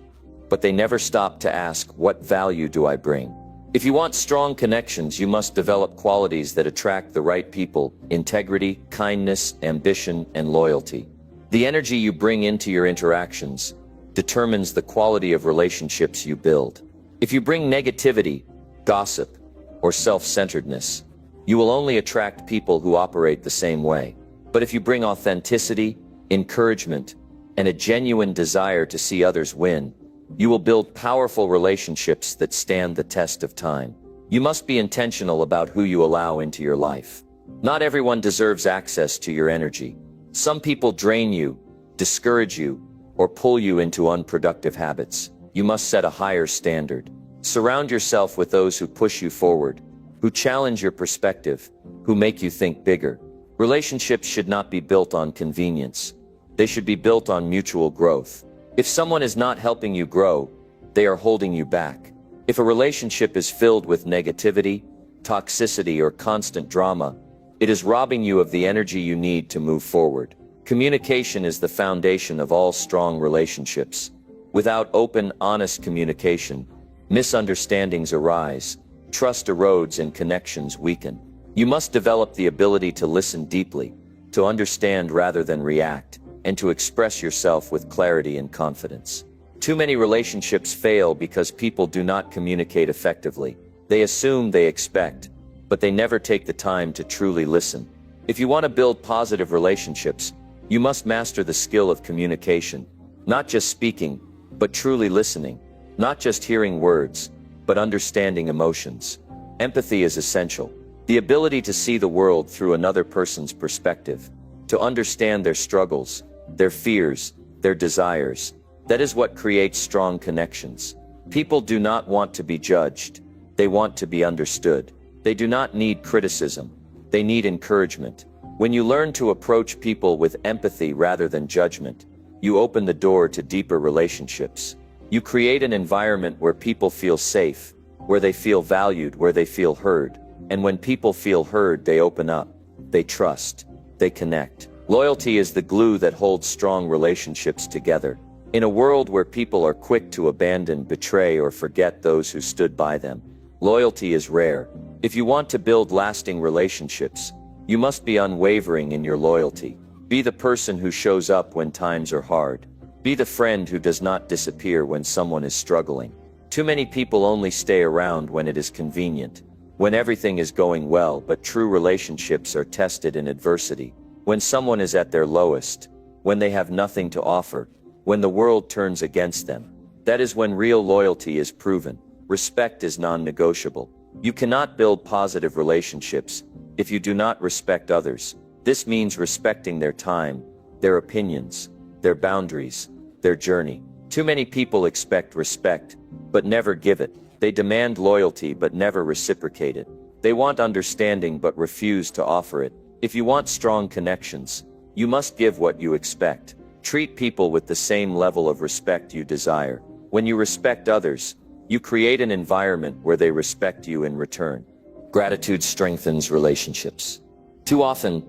but they never stop to ask, what value do I bring? If you want strong connections, you must develop qualities that attract the right people: integrity, kindness, ambition, and loyalty. The energy you bring into your interactions determines the quality of relationships you build. If you bring negativity, gossip, or self-centeredness, You will only attract people who operate the same way. But if you bring authenticity, encouragement, and a genuine desire to see others win, you will build powerful relationships that stand the test of time. You must be intentional about who you allow into your life. Not everyone deserves access to your energy. Some people drain you, discourage you, or pull you into unproductive habits. You must set a higher standard. Surround yourself with those who push you forward, who challenge your perspective, who make you think bigger. Relationships should not be built on convenience. They should be built on mutual growth. If someone is not helping you grow, they are holding you back. If a relationship is filled with negativity, toxicity, or constant drama, it is robbing you of the energy you need to move forward. Communication is the foundation of all strong relationships. Without open, honest communication, misunderstandings arise, trust erodes, and connections weaken. You must develop the ability to listen deeply, to understand rather than react, and to express yourself with clarity and confidence. Too many relationships fail because people do not communicate effectively. They assume, they expect, but they never take the time to truly listen. If you want to build positive relationships, you must master the skill of communication. Not just speaking, but truly listening. Not just hearing words, but understanding emotions. Empathy is essential. The ability to see the world through another person's perspective, to understand their struggles, their fears, their desires. That is what creates strong connections. People do not want to be judged. They want to be understood. They do not need criticism. They need encouragement. When you learn to approach people with empathy rather than judgment, you open the door to deeper relationships. You create an environment where people feel safe, where they feel valued, where they feel heard. And when people feel heard, they open up, they trust, they connect. Loyalty is the glue that holds strong relationships together. In a world where people are quick to abandon, betray, or forget those who stood by them, loyalty is rare. If you want to build lasting relationships, you must be unwavering in your loyalty. Be the person who shows up when times are hard. Be the friend who does not disappear when someone is struggling. Too many people only stay around when it is convenient, when everything is going well, but true relationships are tested in adversity. When someone is at their lowest, when they have nothing to offer, when the world turns against them, that is when real loyalty is proven. Respect is non-negotiable. You cannot build positive relationships if you do not respect others. This means respecting their time, their opinions, their boundaries, their journey. Too many people expect respect, but never give it. They demand loyalty, but never reciprocate it. They want understanding, but refuse to offer it. If you want strong connections, you must give what you expect. Treat people with the same level of respect you desire. When you respect others, you create an environment where they respect you in return. Gratitude strengthens relationships. Too often,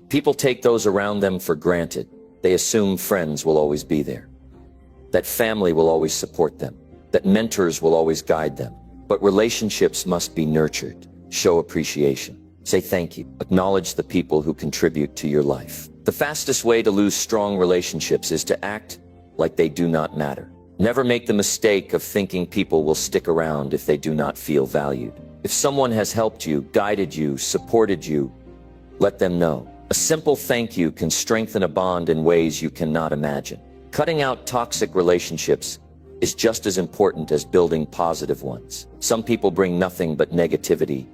people take those around them for granted. They assume friends will always be there, that family will always support them, that mentors will always guide them. But relationships must be nurtured. Show appreciation. Say thank you. Acknowledge the people who contribute to your life. The fastest way to lose strong relationships is to act like they do not matter. Never make the mistake of thinking people will stick around if they do not feel valued. If someone has helped you, guided you, supported you, let them know. A simple thank you can strengthen a bond in ways you cannot imagine. Cutting out toxic relationships is just as important as building positive ones. Some people bring nothing but negativity,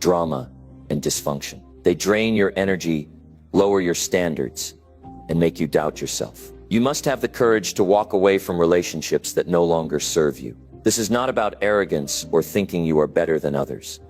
drama, and dysfunction. They drain your energy, lower your standards, and make you doubt yourself. You must have the courage to walk away from relationships that no longer serve you. This is not about arrogance or thinking you are better than others.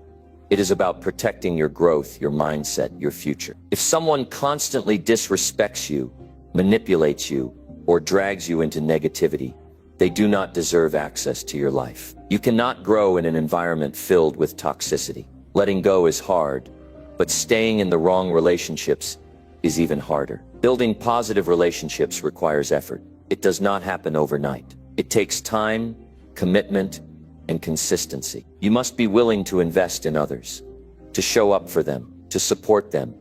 It is about protecting your growth, your mindset, your future. If someone constantly disrespects you, manipulates you, or drags you into negativity, they do not deserve access to your life. You cannot grow in an environment filled with toxicity. Letting go is hard, but staying in the wrong relationships is even harder. Building positive relationships requires effort. It does not happen overnight. It takes time, commitment, and consistency. You must be willing to invest in others, to show up for them, to support them,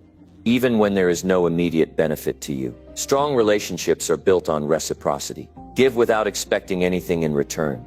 even when there is no immediate benefit to you. Strong relationships are built on reciprocity. Give without expecting anything in return,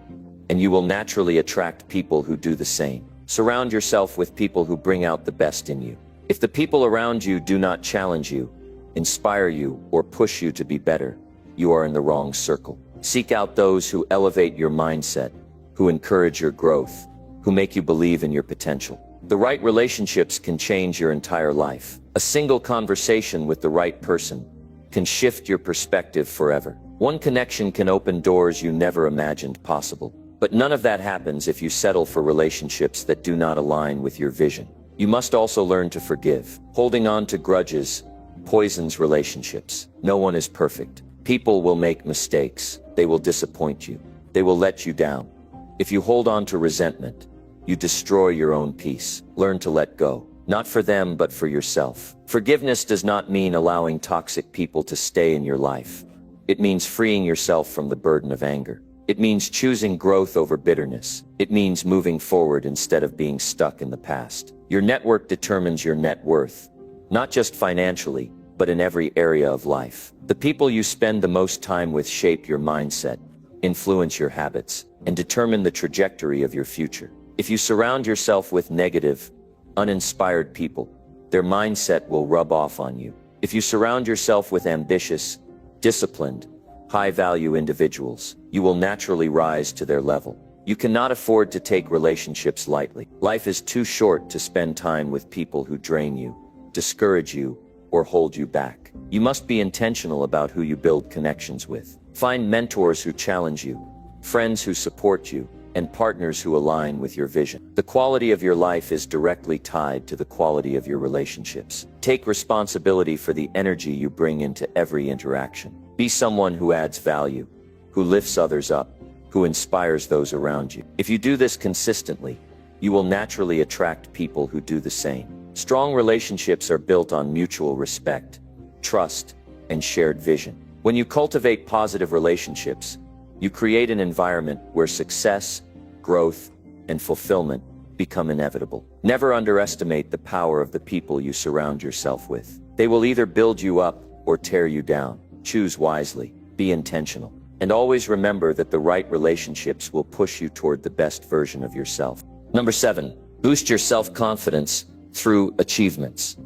and you will naturally attract people who do the same. Surround yourself with people who bring out the best in you. If the people around you do not challenge you, inspire you, or push you to be better, you are in the wrong circle. Seek out those who elevate your mindset, who encourage your growth, who make you believe in your potential. The right relationships can change your entire life. A single conversation with the right person can shift your perspective forever. One connection can open doors you never imagined possible. But none of that happens if you settle for relationships that do not align with your vision. You must also learn to forgive. Holding on to grudges poisons relationships. No one is perfect. People will make mistakes. They will disappoint you. They will let you down. If you hold on to resentment, you destroy your own peace. Learn to let go. Not for them, but for yourself. Forgiveness does not mean allowing toxic people to stay in your life. It means freeing yourself from the burden of anger. It means choosing growth over bitterness. It means moving forward instead of being stuck in the past. Your network determines your net worth, not just financially, but in every area of life. The people you spend the most time with shape your mindset, influence your habits, and determine the trajectory of your future. If you surround yourself with negative, uninspired people, their mindset will rub off on you. If you surround yourself with ambitious, disciplined, high-value individuals, you will naturally rise to their level. You cannot afford to take relationships lightly. Life is too short to spend time with people who drain you, discourage you, or hold you back. You must be intentional about who you build connections with. Find mentors who challenge you, friends who support you, and partners who align with your vision. The quality of your life is directly tied to the quality of your relationships. Take responsibility for the energy you bring into every interaction. Be someone who adds value, who lifts others up, who inspires those around you. If you do this consistently, you will naturally attract people who do the same. Strong relationships are built on mutual respect, trust, and shared vision. When you cultivate positive relationships, you create an environment where success, growth, and fulfillment become inevitable. Never underestimate the power of the people you surround yourself with. They will either build you up or tear you down. Choose wisely, be intentional, and always remember that the right relationships will push you toward the best version of yourself. Number 7, boost your self-confidence through achievements.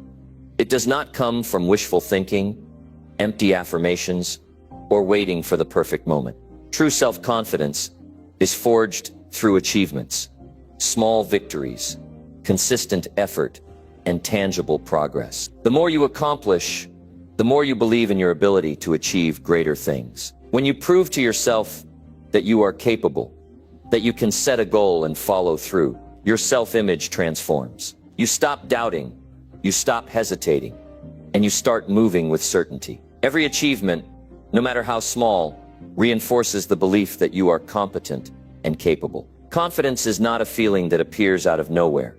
It does not come from wishful thinking, empty affirmations, or waiting for the perfect moment. True self-confidence is forged through achievements, small victories, consistent effort, and tangible progress. The more you accomplish, the more you believe in your ability to achieve greater things. When you prove to yourself that you are capable, that you can set a goal and follow through, your self-image transforms. You stop doubting, you stop hesitating, and you start moving with certainty. Every achievement, no matter how small, reinforces the belief that you are competent and capable. Confidence is not a feeling that appears out of nowhere.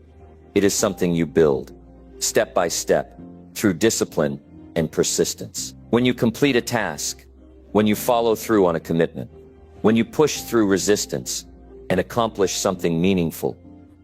It is something you build, step by step, through discipline and persistence. When you complete a task, when you follow through on a commitment, when you push through resistance and accomplish something meaningful,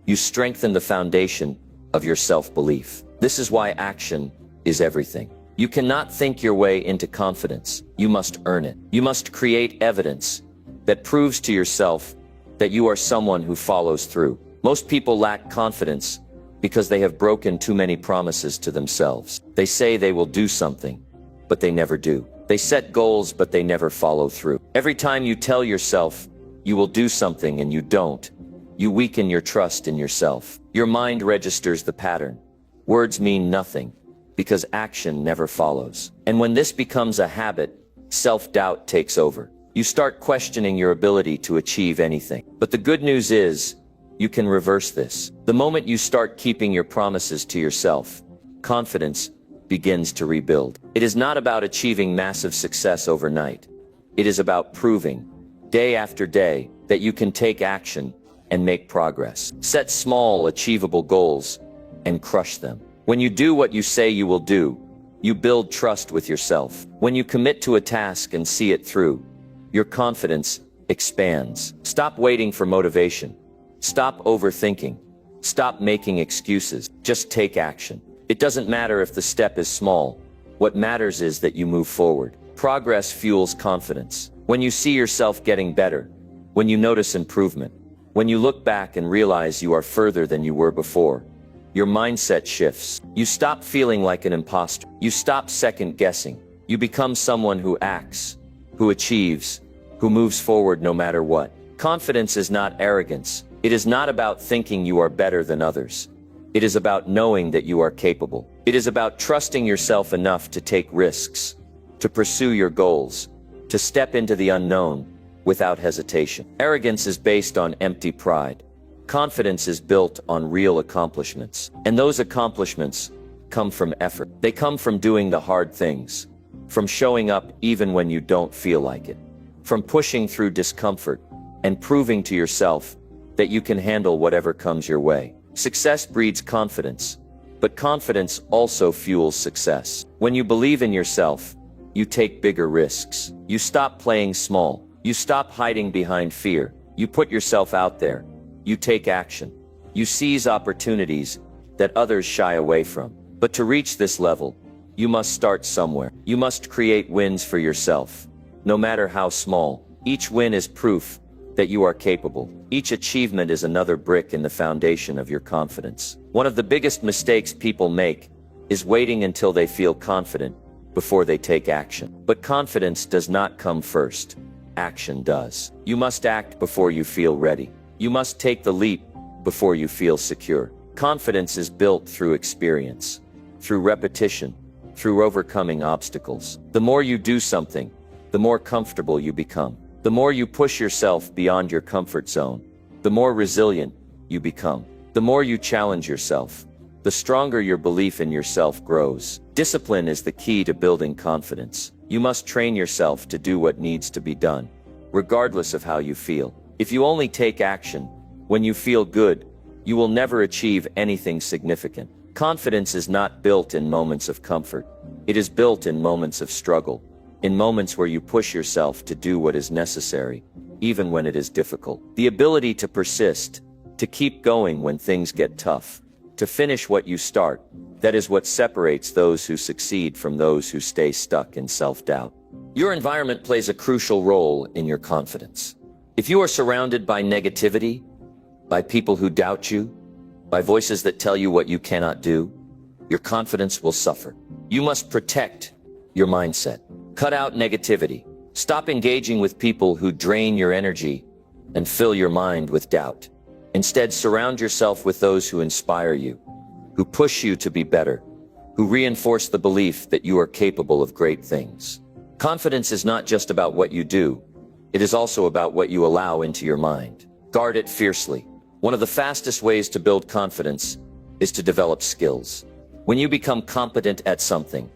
you strengthen the foundation of your self-belief. This is why action is everything. You cannot think your way into confidence. You must earn it. You must create evidence that proves to yourself that you are someone who follows through. Most people lack confidence because they have broken too many promises to themselves. They say they will do something, but they never do. They set goals, but they never follow through. Every time you tell yourself you will do something and you don't, you weaken your trust in yourself. Your mind registers the pattern. Words mean nothing because action never follows. And when this becomes a habit, self-doubt takes over. You start questioning your ability to achieve anything. But the good news is, you can reverse this. The moment you start keeping your promises to yourself, confidence begins to rebuild. It is not about achieving massive success overnight. It is about proving, day after day, that you can take action and make progress. Set small, achievable goals and crush them. When you do what you say you will do, you build trust with yourself. When you commit to a task and see it through, your confidence expands. Stop waiting for motivation. Stop overthinking. Stop making excuses. Just take action. It doesn't matter if the step is small. What matters is that you move forward. Progress fuels confidence. When you see yourself getting better, when you notice improvement, When you look back and realize you are further than you were before, your mindset shifts. You stop feeling like an imposter. You stop second guessing. You become someone who acts, who achieves, who moves forward no matter what. Confidence is not arrogance. It is not about thinking you are better than others. It is about knowing that you are capable. It is about trusting yourself enough to take risks, to pursue your goals, to step into the unknown without hesitation. Arrogance is based on empty pride. Confidence is built on real accomplishments. And those accomplishments come from effort. They come from doing the hard things, from showing up even when you don't feel like it, from pushing through discomfort and proving to yourself that you can handle whatever comes your way. Success breeds confidence, but confidence also fuels success. When you believe in yourself, you take bigger risks. You stop playing small. You stop hiding behind fear. You put yourself out there. You take action. You seize opportunities that others shy away from. But to reach this level, you must start somewhere. You must create wins for yourself. No matter how small, each win is proof that you are capable. Each achievement is another brick in the foundation of your confidence. One of the biggest mistakes people make is waiting until they feel confident before they take action. But confidence does not come first. Action does. You must act before you feel ready. You must take the leap before you feel secure. Confidence is built through experience, through repetition, through overcoming obstacles. The more you do something, the more comfortable you become. The more you push yourself beyond your comfort zone, the more resilient you become. The more you challenge yourself, the stronger your belief in yourself grows. Discipline is the key to building confidence. You must train yourself to do what needs to be done, regardless of how you feel. If you only take action when you feel good, you will never achieve anything significant. Confidence is not built in moments of comfort. It is built in moments of struggle. In moments where you push yourself to do what is necessary, even when it is difficult. The ability to persist, to keep going when things get tough, to finish what you start, that is what separates those who succeed from those who stay stuck in self-doubt. Your environment plays a crucial role in your confidence. If you are surrounded by negativity, by people who doubt you, by voices that tell you what you cannot do, your confidence will suffer. You must protect your mindset. Cut out negativity. Stop engaging with people who drain your energy and fill your mind with doubt. Instead, surround yourself with those who inspire you, who push you to be better, who reinforce the belief that you are capable of great things. Confidence is not just about what you do, it is also about what you allow into your mind. Guard it fiercely. One of the fastest ways to build confidence is to develop skills. When you become competent at something,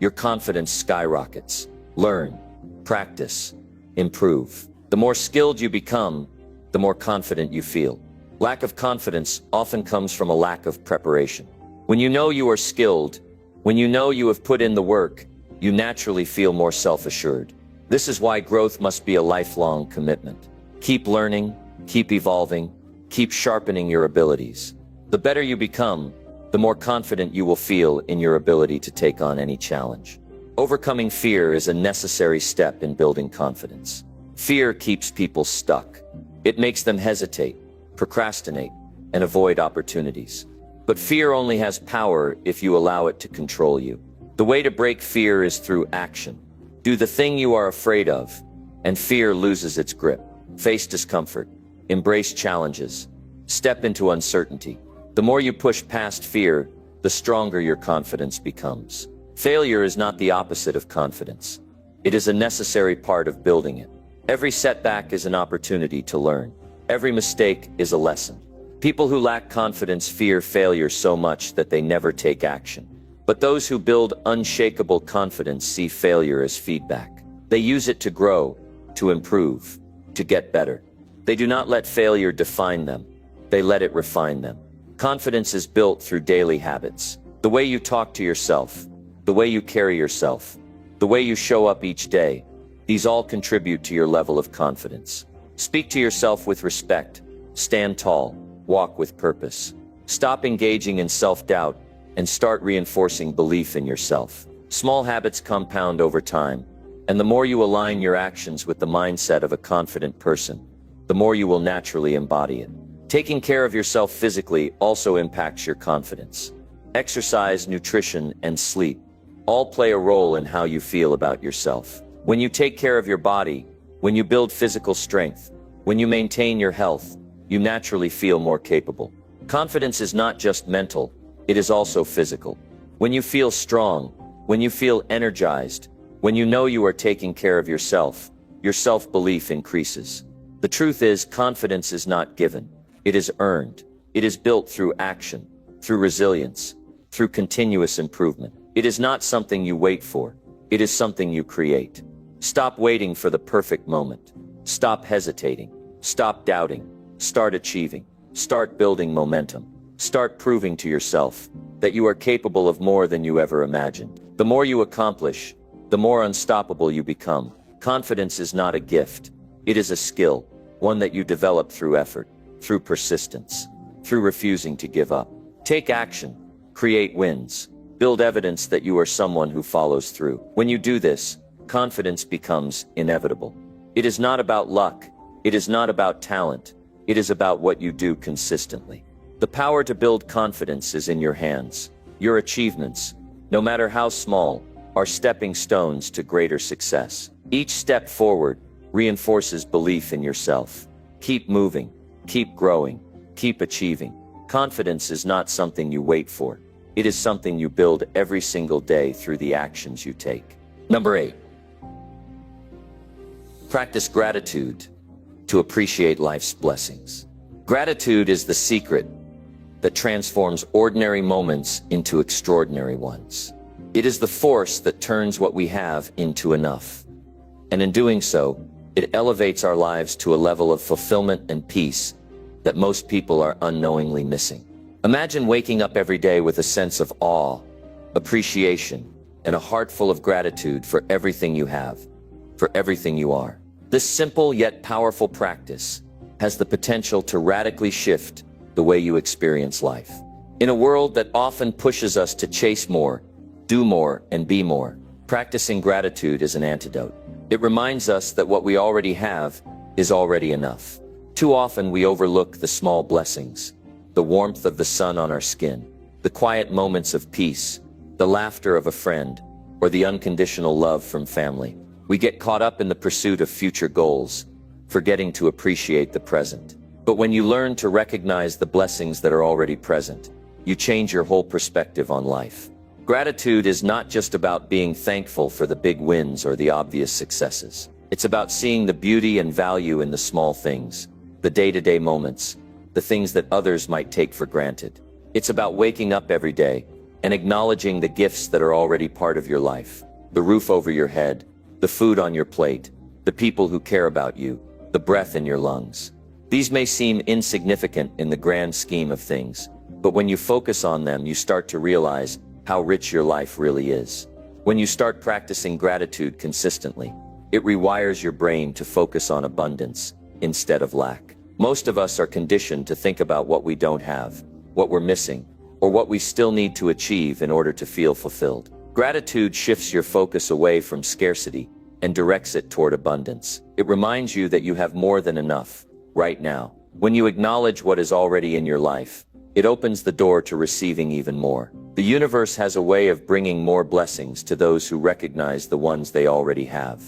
your confidence skyrockets. Learn, practice, improve. The more skilled you become, the more confident you feel. Lack of confidence often comes from a lack of preparation. When you know you are skilled, when you know you have put in the work, you naturally feel more self-assured. This is why growth must be a lifelong commitment. Keep learning, keep evolving, keep sharpening your abilities. The better you become, the more confident you will feel in your ability to take on any challenge. Overcoming fear is a necessary step in building confidence. Fear keeps people stuck. It makes them hesitate, procrastinate, and avoid opportunities. But fear only has power if you allow it to control you. The way to break fear is through action. Do the thing you are afraid of, and fear loses its grip. Face discomfort. Embrace challenges. Step into uncertainty. The more you push past fear, the stronger your confidence becomes. Failure is not the opposite of confidence. It is a necessary part of building it. Every setback is an opportunity to learn. Every mistake is a lesson. People who lack confidence fear failure so much that they never take action. But those who build unshakable confidence see failure as feedback. They use it to grow, to improve, to get better. They do not let failure define them. They let it refine them. Confidence is built through daily habits. The way you talk to yourself, the way you carry yourself, the way you show up each day, these all contribute to your level of confidence. Speak to yourself with respect. Stand tall. Walk with purpose. Stop engaging in self-doubt and start reinforcing belief in yourself. Small habits compound over time, and the more you align your actions with the mindset of a confident person, the more you will naturally embody it. Taking care of yourself physically also impacts your confidence. Exercise, nutrition, and sleep all play a role in how you feel about yourself. When you take care of your body, when you build physical strength, when you maintain your health, you naturally feel more capable. Confidence is not just mental, it is also physical. When you feel strong, when you feel energized, when you know you are taking care of yourself, your self-belief increases. The truth is, confidence is not given. It is earned. It is built through action, through resilience, through continuous improvement. It is not something you wait for. It is something you create. Stop waiting for the perfect moment. Stop hesitating. Stop doubting. Start achieving. Start building momentum. Start proving to yourself that you are capable of more than you ever imagined. The more you accomplish, the more unstoppable you become. Confidence is not a gift. It is a skill, one that you develop through effort, through persistence, through refusing to give up. Take action. Create wins. Build evidence that you are someone who follows through. When you do this, confidence becomes inevitable. It is not about luck. It is not about talent. It is about what you do consistently. The power to build confidence is in your hands. Your achievements, no matter how small, are stepping stones to greater success. Each step forward reinforces belief in yourself. Keep moving, keep growing, keep achieving. Confidence is not something you wait for. It is something you build every single day through the actions you take. Number 8. Practice gratitude to appreciate life's blessings. Gratitude is the secret that transforms ordinary moments into extraordinary ones. It is the force that turns what we have into enough. And in doing so, it elevates our lives to a level of fulfillment and peace that most people are unknowingly missing. Imagine waking up every day with a sense of awe, appreciation, and a heart full of gratitude for everything you have, for everything you are. This simple yet powerful practice has the potential to radically shift the way you experience life. In a world that often pushes us to chase more, do more, and be more, practicing gratitude is an antidote. It reminds us that what we already have is already enough. Too often we overlook the small blessings, the warmth of the sun on our skin, the quiet moments of peace, the laughter of a friend, or the unconditional love from family. We get caught up in the pursuit of future goals, forgetting to appreciate the present. But when you learn to recognize the blessings that are already present, you change your whole perspective on life. Gratitude is not just about being thankful for the big wins or the obvious successes. It's about seeing the beauty and value in the small things, the day-to-day moments, the things that others might take for granted. It's about waking up every day and acknowledging the gifts that are already part of your life. The roof over your head, the food on your plate, the people who care about you, the breath in your lungs. These may seem insignificant in the grand scheme of things, but when you focus on them, you start to realize how rich your life really is. When you start practicing gratitude consistently, it rewires your brain to focus on abundance instead of lack. Most of us are conditioned to think about what we don't have, what we're missing, or what we still need to achieve in order to feel fulfilled. Gratitude shifts your focus away from scarcity and directs it toward abundance. It reminds you that you have more than enough right now. When you acknowledge what is already in your life, it opens the door to receiving even more. The universe has a way of bringing more blessings to those who recognize the ones they already have.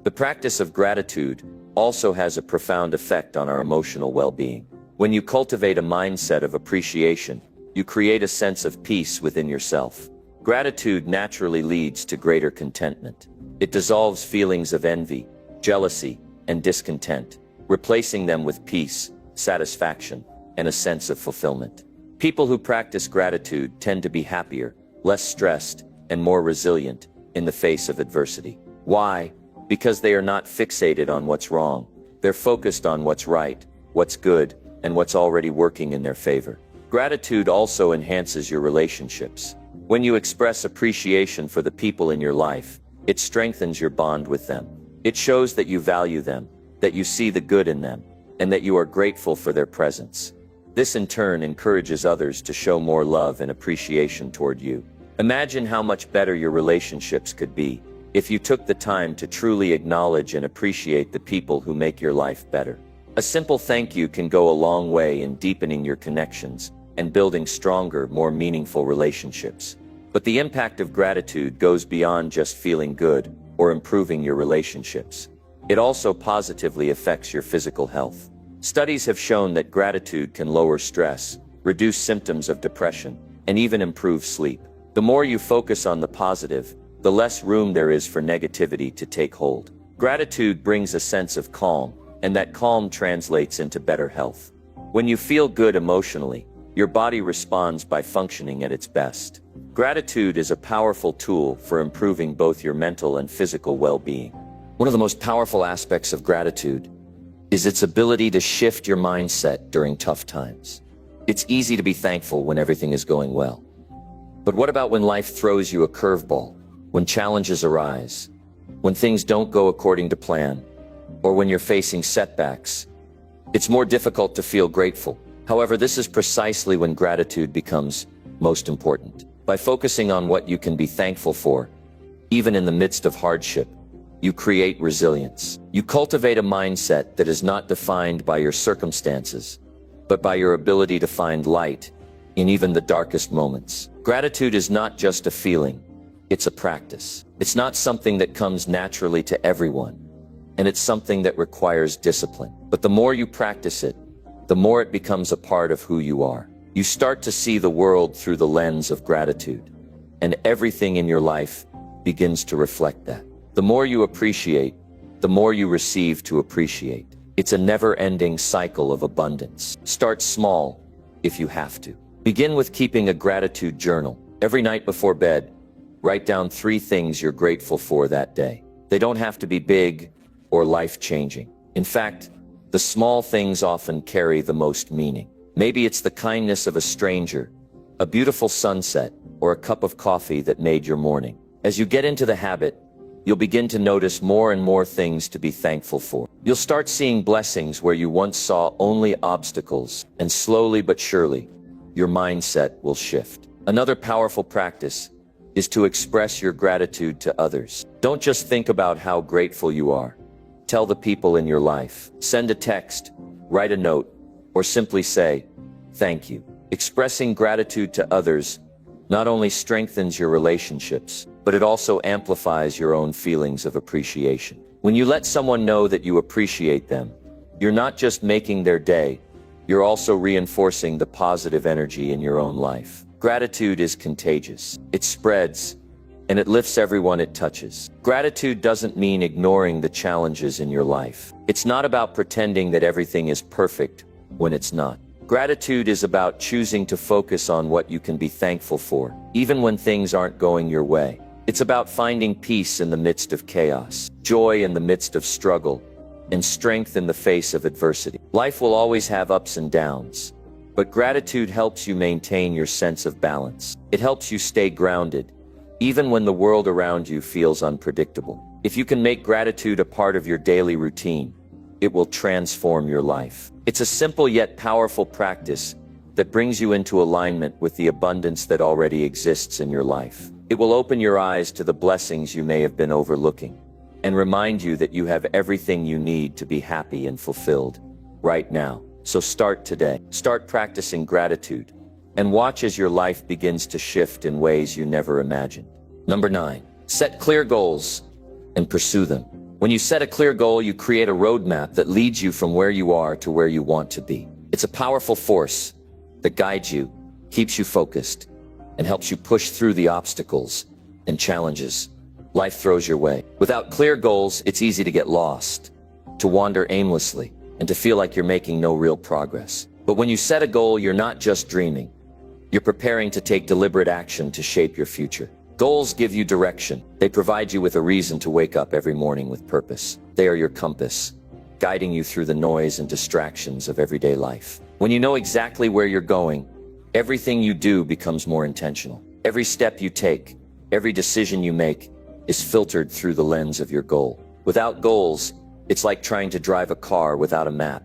The practice of gratitude also has a profound effect on our emotional well-being. When you cultivate a mindset of appreciation, you create a sense of peace within yourself. Gratitude naturally leads to greater contentment. It dissolves feelings of envy, jealousy, and discontent, replacing them with peace, satisfaction, and a sense of fulfillment. People who practice gratitude tend to be happier, less stressed, and more resilient in the face of adversity. Why? Because they are not fixated on what's wrong. They're focused on what's right, what's good, and what's already working in their favor. Gratitude also enhances your relationships. When you express appreciation for the people in your life, it strengthens your bond with them. It shows that you value them, that you see the good in them, and that you are grateful for their presence. This in turn encourages others to show more love and appreciation toward you. Imagine how much better your relationships could be if you took the time to truly acknowledge and appreciate the people who make your life better. A simple thank you can go a long way in deepening your connections and building stronger, more meaningful relationships. But the impact of gratitude goes beyond just feeling good or improving your relationships. It also positively affects your physical health. Studies have shown that gratitude can lower stress, reduce symptoms of depression, and even improve sleep. The more you focus on the positive, the less room there is for negativity to take hold. Gratitude brings a sense of calm, and that calm translates into better health. When you feel good emotionally, your body responds by functioning at its best. Gratitude is a powerful tool for improving both your mental and physical well-being. One of the most powerful aspects of gratitude is its ability to shift your mindset during tough times. It's easy to be thankful when everything is going well. But what about when life throws you a curveball? When challenges arise? When things don't go according to plan? Or when you're facing setbacks? It's more difficult to feel grateful. However, this is precisely when gratitude becomes most important. By focusing on what you can be thankful for, even in the midst of hardship, you create resilience. You cultivate a mindset that is not defined by your circumstances, but by your ability to find light in even the darkest moments. Gratitude is not just a feeling, it's a practice. It's not something that comes naturally to everyone, and it's something that requires discipline. But the more you practice it, the more it becomes a part of who you are. You start to see the world through the lens of gratitude, and everything in your life begins to reflect that. The more you appreciate, the more you receive to appreciate. It's a never-ending cycle of abundance. Start small if you have to. Begin with keeping a gratitude journal. Every night before bed, write down 3 things you're grateful for that day. They don't have to be big or life-changing. In fact, the small things often carry the most meaning. Maybe it's the kindness of a stranger, a beautiful sunset, or a cup of coffee that made your morning. As you get into the habit, you'll begin to notice more and more things to be thankful for. You'll start seeing blessings where you once saw only obstacles, and slowly but surely, your mindset will shift. Another powerful practice is to express your gratitude to others. Don't just think about how grateful you are. Tell the people in your life. Send a text, write a note, or simply say, "Thank you." Expressing gratitude to others not only strengthens your relationships, but it also amplifies your own feelings of appreciation. When you let someone know that you appreciate them, you're not just making their day, you're also reinforcing the positive energy in your own life. Gratitude is contagious. It spreads, and it lifts everyone it touches. Gratitude doesn't mean ignoring the challenges in your life. It's not about pretending that everything is perfect when it's not. Gratitude is about choosing to focus on what you can be thankful for, even when things aren't going your way. It's about finding peace in the midst of chaos, joy in the midst of struggle, and strength in the face of adversity. Life will always have ups and downs, but gratitude helps you maintain your sense of balance. It helps you stay grounded, even when the world around you feels unpredictable. If you can make gratitude a part of your daily routine, it will transform your life. It's a simple yet powerful practice that brings you into alignment with the abundance that already exists in your life. It will open your eyes to the blessings you may have been overlooking and remind you that you have everything you need to be happy and fulfilled right now. So start today. Start practicing gratitude and watch as your life begins to shift in ways you never imagined. Number 9, set clear goals and pursue them. When you set a clear goal, you create a roadmap that leads you from where you are to where you want to be. It's a powerful force that guides you, keeps you focused, and helps you push through the obstacles and challenges life throws your way. Without clear goals, it's easy to get lost, to wander aimlessly, and to feel like you're making no real progress. But when you set a goal, you're not just dreaming. You're preparing to take deliberate action to shape your future. Goals give you direction. They provide you with a reason to wake up every morning with purpose. They are your compass, guiding you through the noise and distractions of everyday life. When you know exactly where you're going, everything you do becomes more intentional. Every step you take, every decision you make, is filtered through the lens of your goal. Without goals, it's like trying to drive a car without a map.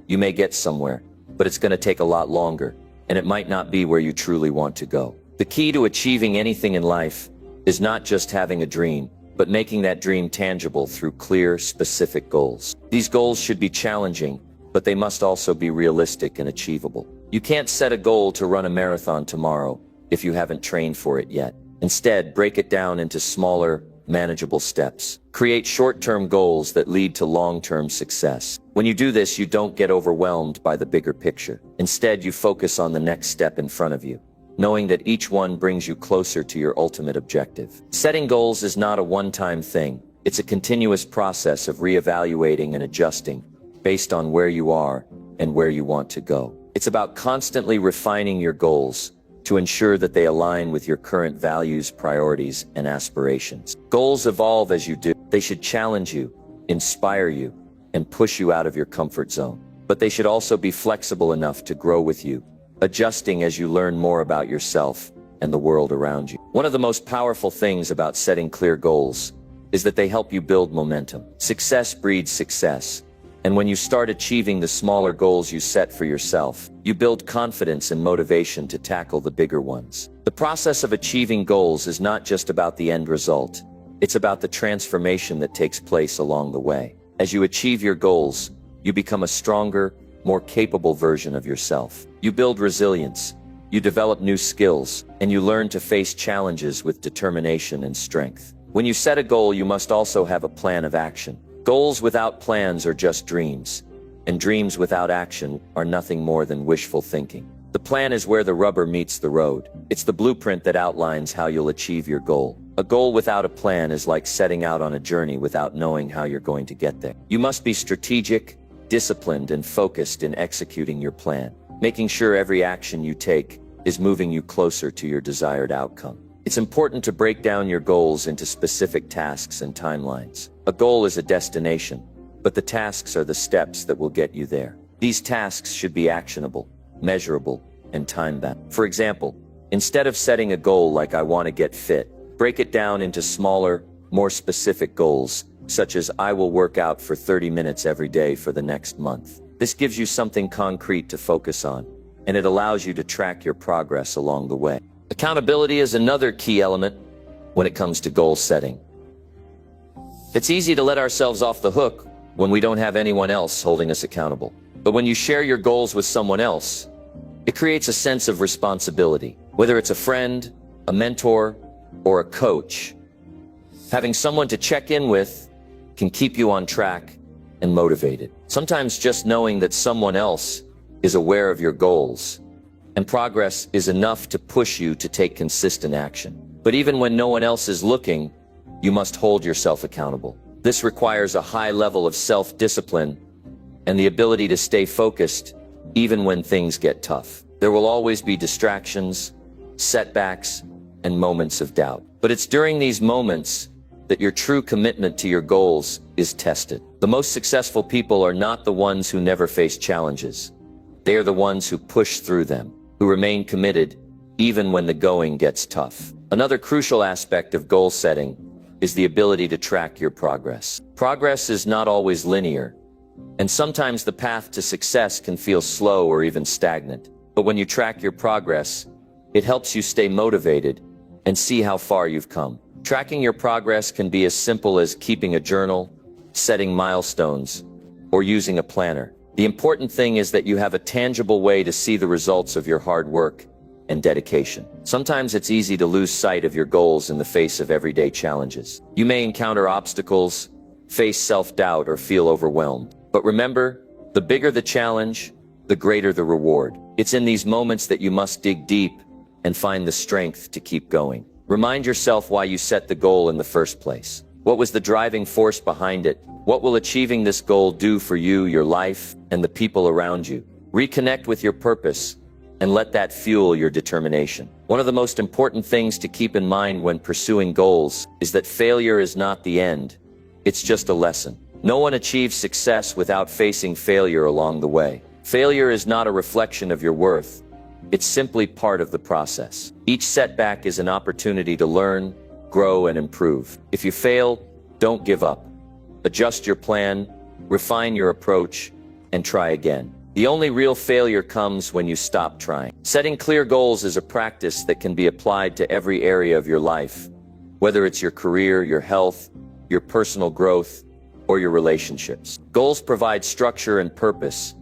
You may get somewhere, but it's going to take a lot longer, and it might not be where you truly want to go. The key to achieving anything in life is not just having a dream, but making that dream tangible through clear, specific goals. These goals should be challenging, but they must also be realistic and achievable. You can't set a goal to run a marathon tomorrow if you haven't trained for it yet. Instead, break it down into smaller, manageable steps. Create short-term goals that lead to long-term success. When you do this, you don't get overwhelmed by the bigger picture. Instead, you focus on the next step in front of you, knowing that each one brings you closer to your ultimate objective. Setting goals is not a one-time thing. It's a continuous process of reevaluating and adjusting based on where you are and where you want to go. It's about constantly refining your goals to ensure that they align with your current values, priorities, and aspirations. Goals evolve as you do. They should challenge you, inspire you, and push you out of your comfort zone. But they should also be flexible enough to grow with you, adjusting as you learn more about yourself and the world around you. One of the most powerful things about setting clear goals is that they help you build momentum. Success breeds success. And when you start achieving the smaller goals you set for yourself, you build confidence and motivation to tackle the bigger ones. The process of achieving goals is not just about the end result. It's about the transformation that takes place along the way. As you achieve your goals, you become a stronger, more capable version of yourself. You build resilience, you develop new skills, and you learn to face challenges with determination and strength. When you set a goal, you must also have a plan of action. Goals without plans are just dreams, and dreams without action are nothing more than wishful thinking. The plan is where the rubber meets the road. It's the blueprint that outlines how you'll achieve your goal. A goal without a plan is like setting out on a journey without knowing how you're going to get there. You must be strategic, disciplined, and focused in executing your plan, making sure every action you take is moving you closer to your desired outcome. It's important to break down your goals into specific tasks and timelines. A goal is a destination, but the tasks are the steps that will get you there. These tasks should be actionable, measurable, and time-bound. For example, instead of setting a goal like "I want to get fit," break it down into smaller, more specific goals, such as "I will work out for 30 minutes every day for the next month." This gives you something concrete to focus on, and it allows you to track your progress along the way. Accountability is another key element when it comes to goal setting. It's easy to let ourselves off the hook when we don't have anyone else holding us accountable. But when you share your goals with someone else, it creates a sense of responsibility. Whether it's a friend, a mentor, or a coach, having someone to check in with can keep you on track and motivated. Sometimes just knowing that someone else is aware of your goals and progress is enough to push you to take consistent action. But even when no one else is looking, you must hold yourself accountable. This requires a high level of self-discipline and the ability to stay focused even when things get tough. There will always be distractions, setbacks, and moments of doubt. But it's during these moments that your true commitment to your goals is tested. The most successful people are not the ones who never face challenges. They are the ones who push through them, who remain committed even when the going gets tough. Another crucial aspect of goal setting is the ability to track your progress. Progress is not always linear, and sometimes the path to success can feel slow or even stagnant. But when you track your progress, it helps you stay motivated and see how far you've come. Tracking your progress can be as simple as keeping a journal, setting milestones, or using a planner. The important thing is that you have a tangible way to see the results of your hard work and dedication. Sometimes it's easy to lose sight of your goals in the face of everyday challenges. You may encounter obstacles, face self-doubt, or feel overwhelmed. But remember, the bigger the challenge, the greater the reward. It's in these moments that you must dig deep and find the strength to keep going. Remind yourself why you set the goal in the first place. What was the driving force behind it? What will achieving this goal do for you, your life, and the people around you? Reconnect with your purpose and let that fuel your determination. One of the most important things to keep in mind when pursuing goals is that failure is not the end. It's just a lesson. No one achieves success without facing failure along the way. Failure is not a reflection of your worth. It's simply part of the process. Each setback is an opportunity to learn, grow, and improve. If you fail, don't give up. Adjust your plan, refine your approach, and try again. The only real failure comes when you stop trying. Setting clear goals is a practice that can be applied to every area of your life, whether it's your career, your health, your personal growth, or your relationships. Goals provide structure and purpose,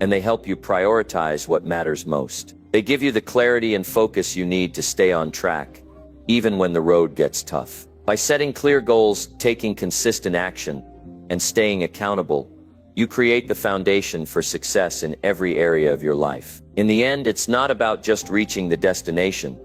and they help you prioritize what matters most. They give you the clarity and focus you need to stay on track, even when the road gets tough. By setting clear goals, taking consistent action, and staying accountable, you create the foundation for success in every area of your life. In the end, it's not about just reaching the destination.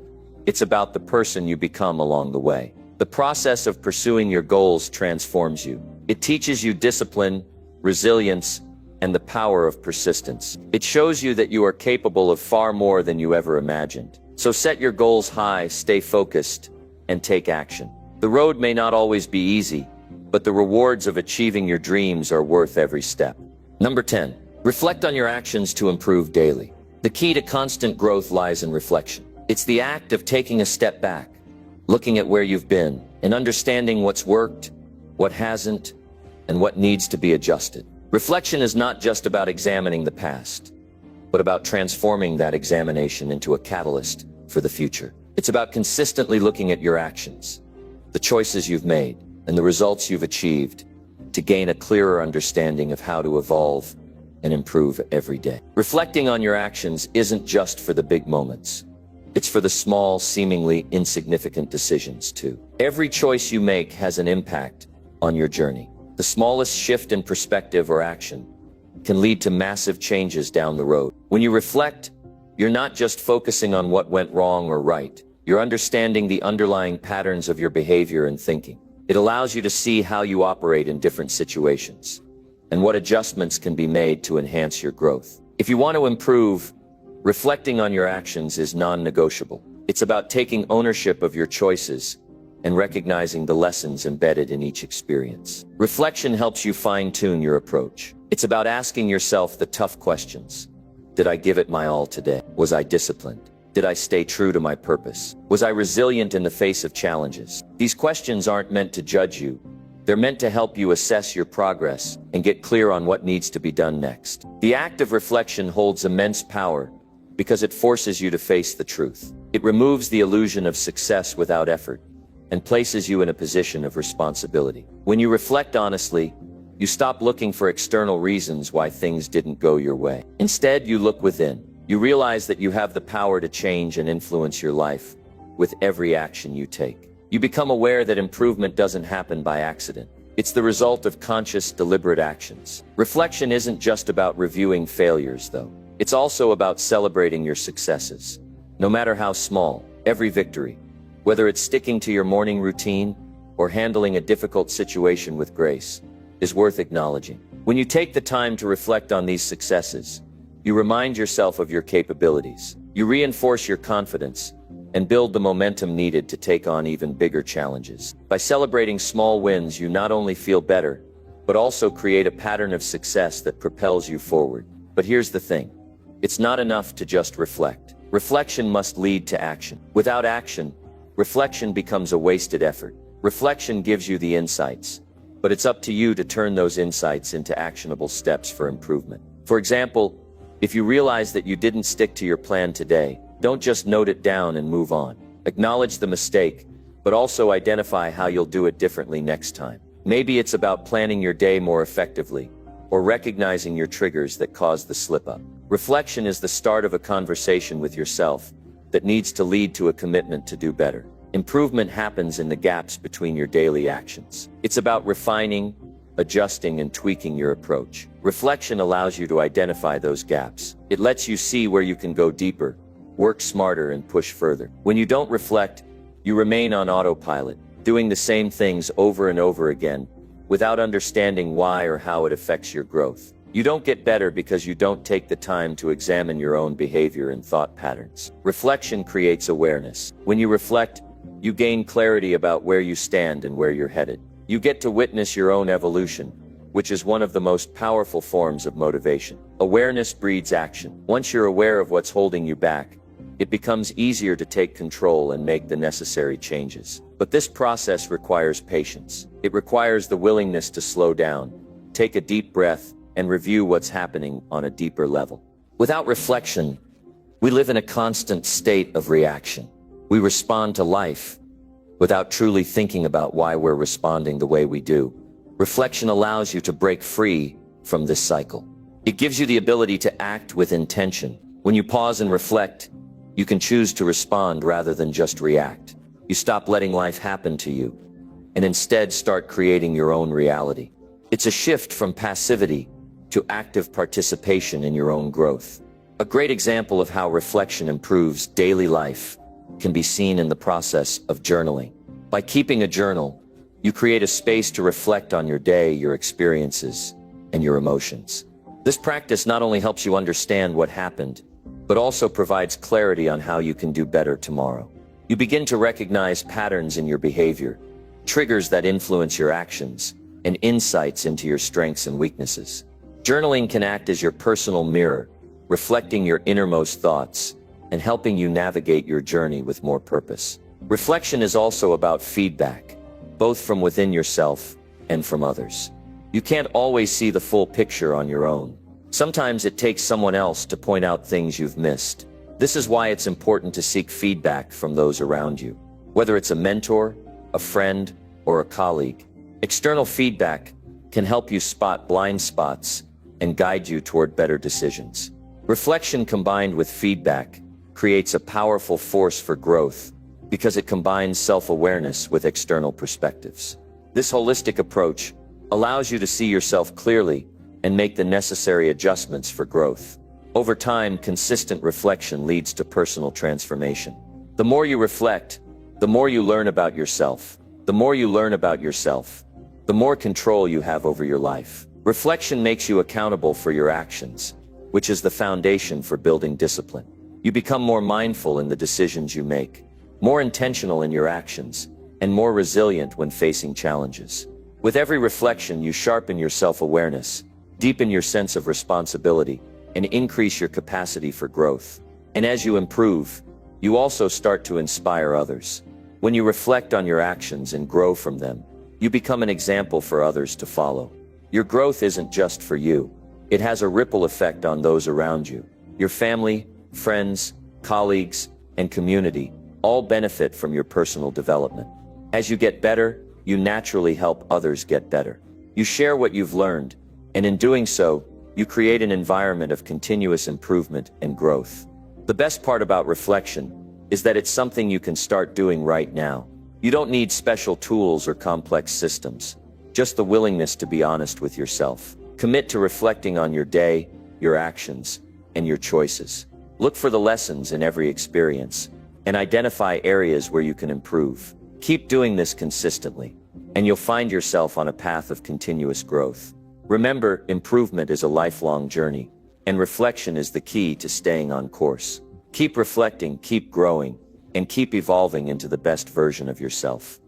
It's about the person you become along the way. The process of pursuing your goals transforms you. It teaches you discipline, resilience, and the power of persistence. It shows you that you are capable of far more than you ever imagined. So set your goals high, stay focused, and take action. The road may not always be easy, but the rewards of achieving your dreams are worth every step. Number 10. Reflect on your actions to improve daily. The key to constant growth lies in reflection. It's the act of taking a step back, looking at where you've been, and understanding what's worked, what hasn't, and what needs to be adjusted. Reflection is not just about examining the past, but about transforming that examination into a catalyst for the future. It's about consistently looking at your actions, the choices you've made, and the results you've achieved to gain a clearer understanding of how to evolve and improve every day. Reflecting on your actions isn't just for the big moments. It's for the small, seemingly insignificant decisions, too. Every choice you make has an impact on your journey. The smallest shift in perspective or action can lead to massive changes down the road. When you reflect, you're not just focusing on what went wrong or right. You're understanding the underlying patterns of your behavior and thinking. It allows you to see how you operate in different situations and what adjustments can be made to enhance your growth. If you want to improve, reflecting on your actions is non-negotiable. It's about taking ownership of your choices and recognizing the lessons embedded in each experience. Reflection helps you fine-tune your approach. It's about asking yourself the tough questions. Did I give it my all today? Was I disciplined? Did I stay true to my purpose? Was I resilient in the face of challenges? These questions aren't meant to judge you. They're meant to help you assess your progress and get clear on what needs to be done next. The act of reflection holds immense power because it forces you to face the truth. It removes the illusion of success without effort and places you in a position of responsibility. When you reflect honestly, you stop looking for external reasons why things didn't go your way. Instead, you look within. You realize that you have the power to change and influence your life with every action you take. You become aware that improvement doesn't happen by accident. It's the result of conscious, deliberate actions. Reflection isn't just about reviewing failures, though. It's also about celebrating your successes. No matter how small, every victory, whether it's sticking to your morning routine or handling a difficult situation with grace, is worth acknowledging. When you take the time to reflect on these successes, you remind yourself of your capabilities. You reinforce your confidence and build the momentum needed to take on even bigger challenges. By celebrating small wins, you not only feel better, but also create a pattern of success that propels you forward. But here's the thing. It's not enough to just reflect. Reflection must lead to action. Without action, reflection becomes a wasted effort. Reflection gives you the insights, but it's up to you to turn those insights into actionable steps for improvement. For example, if you realize that you didn't stick to your plan today, don't just note it down and move on. Acknowledge the mistake, but also identify how you'll do it differently next time. Maybe it's about planning your day more effectively, or recognizing your triggers that cause the slip-up. Reflection is the start of a conversation with yourself that needs to lead to a commitment to do better. Improvement happens in the gaps between your daily actions. It's about refining, adjusting, and tweaking your approach. Reflection allows you to identify those gaps. It lets you see where you can go deeper, work smarter, and push further. When you don't reflect, you remain on autopilot, doing the same things over and over again, without understanding why or how it affects your growth. You don't get better because you don't take the time to examine your own behavior and thought patterns. Reflection creates awareness. When you reflect, you gain clarity about where you stand and where you're headed. You get to witness your own evolution, which is one of the most powerful forms of motivation. Awareness breeds action. Once you're aware of what's holding you back, it becomes easier to take control and make the necessary changes. But this process requires patience. It requires the willingness to slow down, take a deep breath, and review what's happening on a deeper level. Without reflection, we live in a constant state of reaction. We respond to life without truly thinking about why we're responding the way we do. Reflection allows you to break free from this cycle. It gives you the ability to act with intention. When you pause and reflect, you can choose to respond rather than just react. You stop letting life happen to you, and instead start creating your own reality. It's a shift from passivity to active participation in your own growth. A great example of how reflection improves daily life can be seen in the process of journaling. By keeping a journal, you create a space to reflect on your day, your experiences, and your emotions. This practice not only helps you understand what happened, but also provides clarity on how you can do better tomorrow. You begin to recognize patterns in your behavior, triggers that influence your actions, and insights into your strengths and weaknesses. Journaling can act as your personal mirror, reflecting your innermost thoughts and helping you navigate your journey with more purpose. Reflection is also about feedback, both from within yourself and from others. You can't always see the full picture on your own. Sometimes it takes someone else to point out things you've missed. This is why it's important to seek feedback from those around you. Whether it's a mentor, a friend, or a colleague, external feedback can help you spot blind spots and guide you toward better decisions. Reflection combined with feedback creates a powerful force for growth because it combines self-awareness with external perspectives. This holistic approach allows you to see yourself clearly and make the necessary adjustments for growth. Over time, consistent reflection leads to personal transformation. The more you reflect, the more you learn about yourself. The more you learn about yourself, the more control you have over your life. Reflection makes you accountable for your actions, which is the foundation for building discipline. You become more mindful in the decisions you make, more intentional in your actions, and more resilient when facing challenges. With every reflection, you sharpen your self-awareness, deepen your sense of responsibility, and increase your capacity for growth. And as you improve, you also start to inspire others. When you reflect on your actions and grow from them, you become an example for others to follow. Your growth isn't just for you. It has a ripple effect on those around you. Your family, friends, colleagues, and community all benefit from your personal development. As you get better, you naturally help others get better. You share what you've learned, and in doing so, you create an environment of continuous improvement and growth. The best part about reflection is that it's something you can start doing right now. You don't need special tools or complex systems, just the willingness to be honest with yourself. Commit to reflecting on your day, your actions, and your choices. Look for the lessons in every experience and identify areas where you can improve. Keep doing this consistently, and you'll find yourself on a path of continuous growth. Remember, improvement is a lifelong journey, and reflection is the key to staying on course. Keep reflecting, keep growing, and keep evolving into the best version of yourself.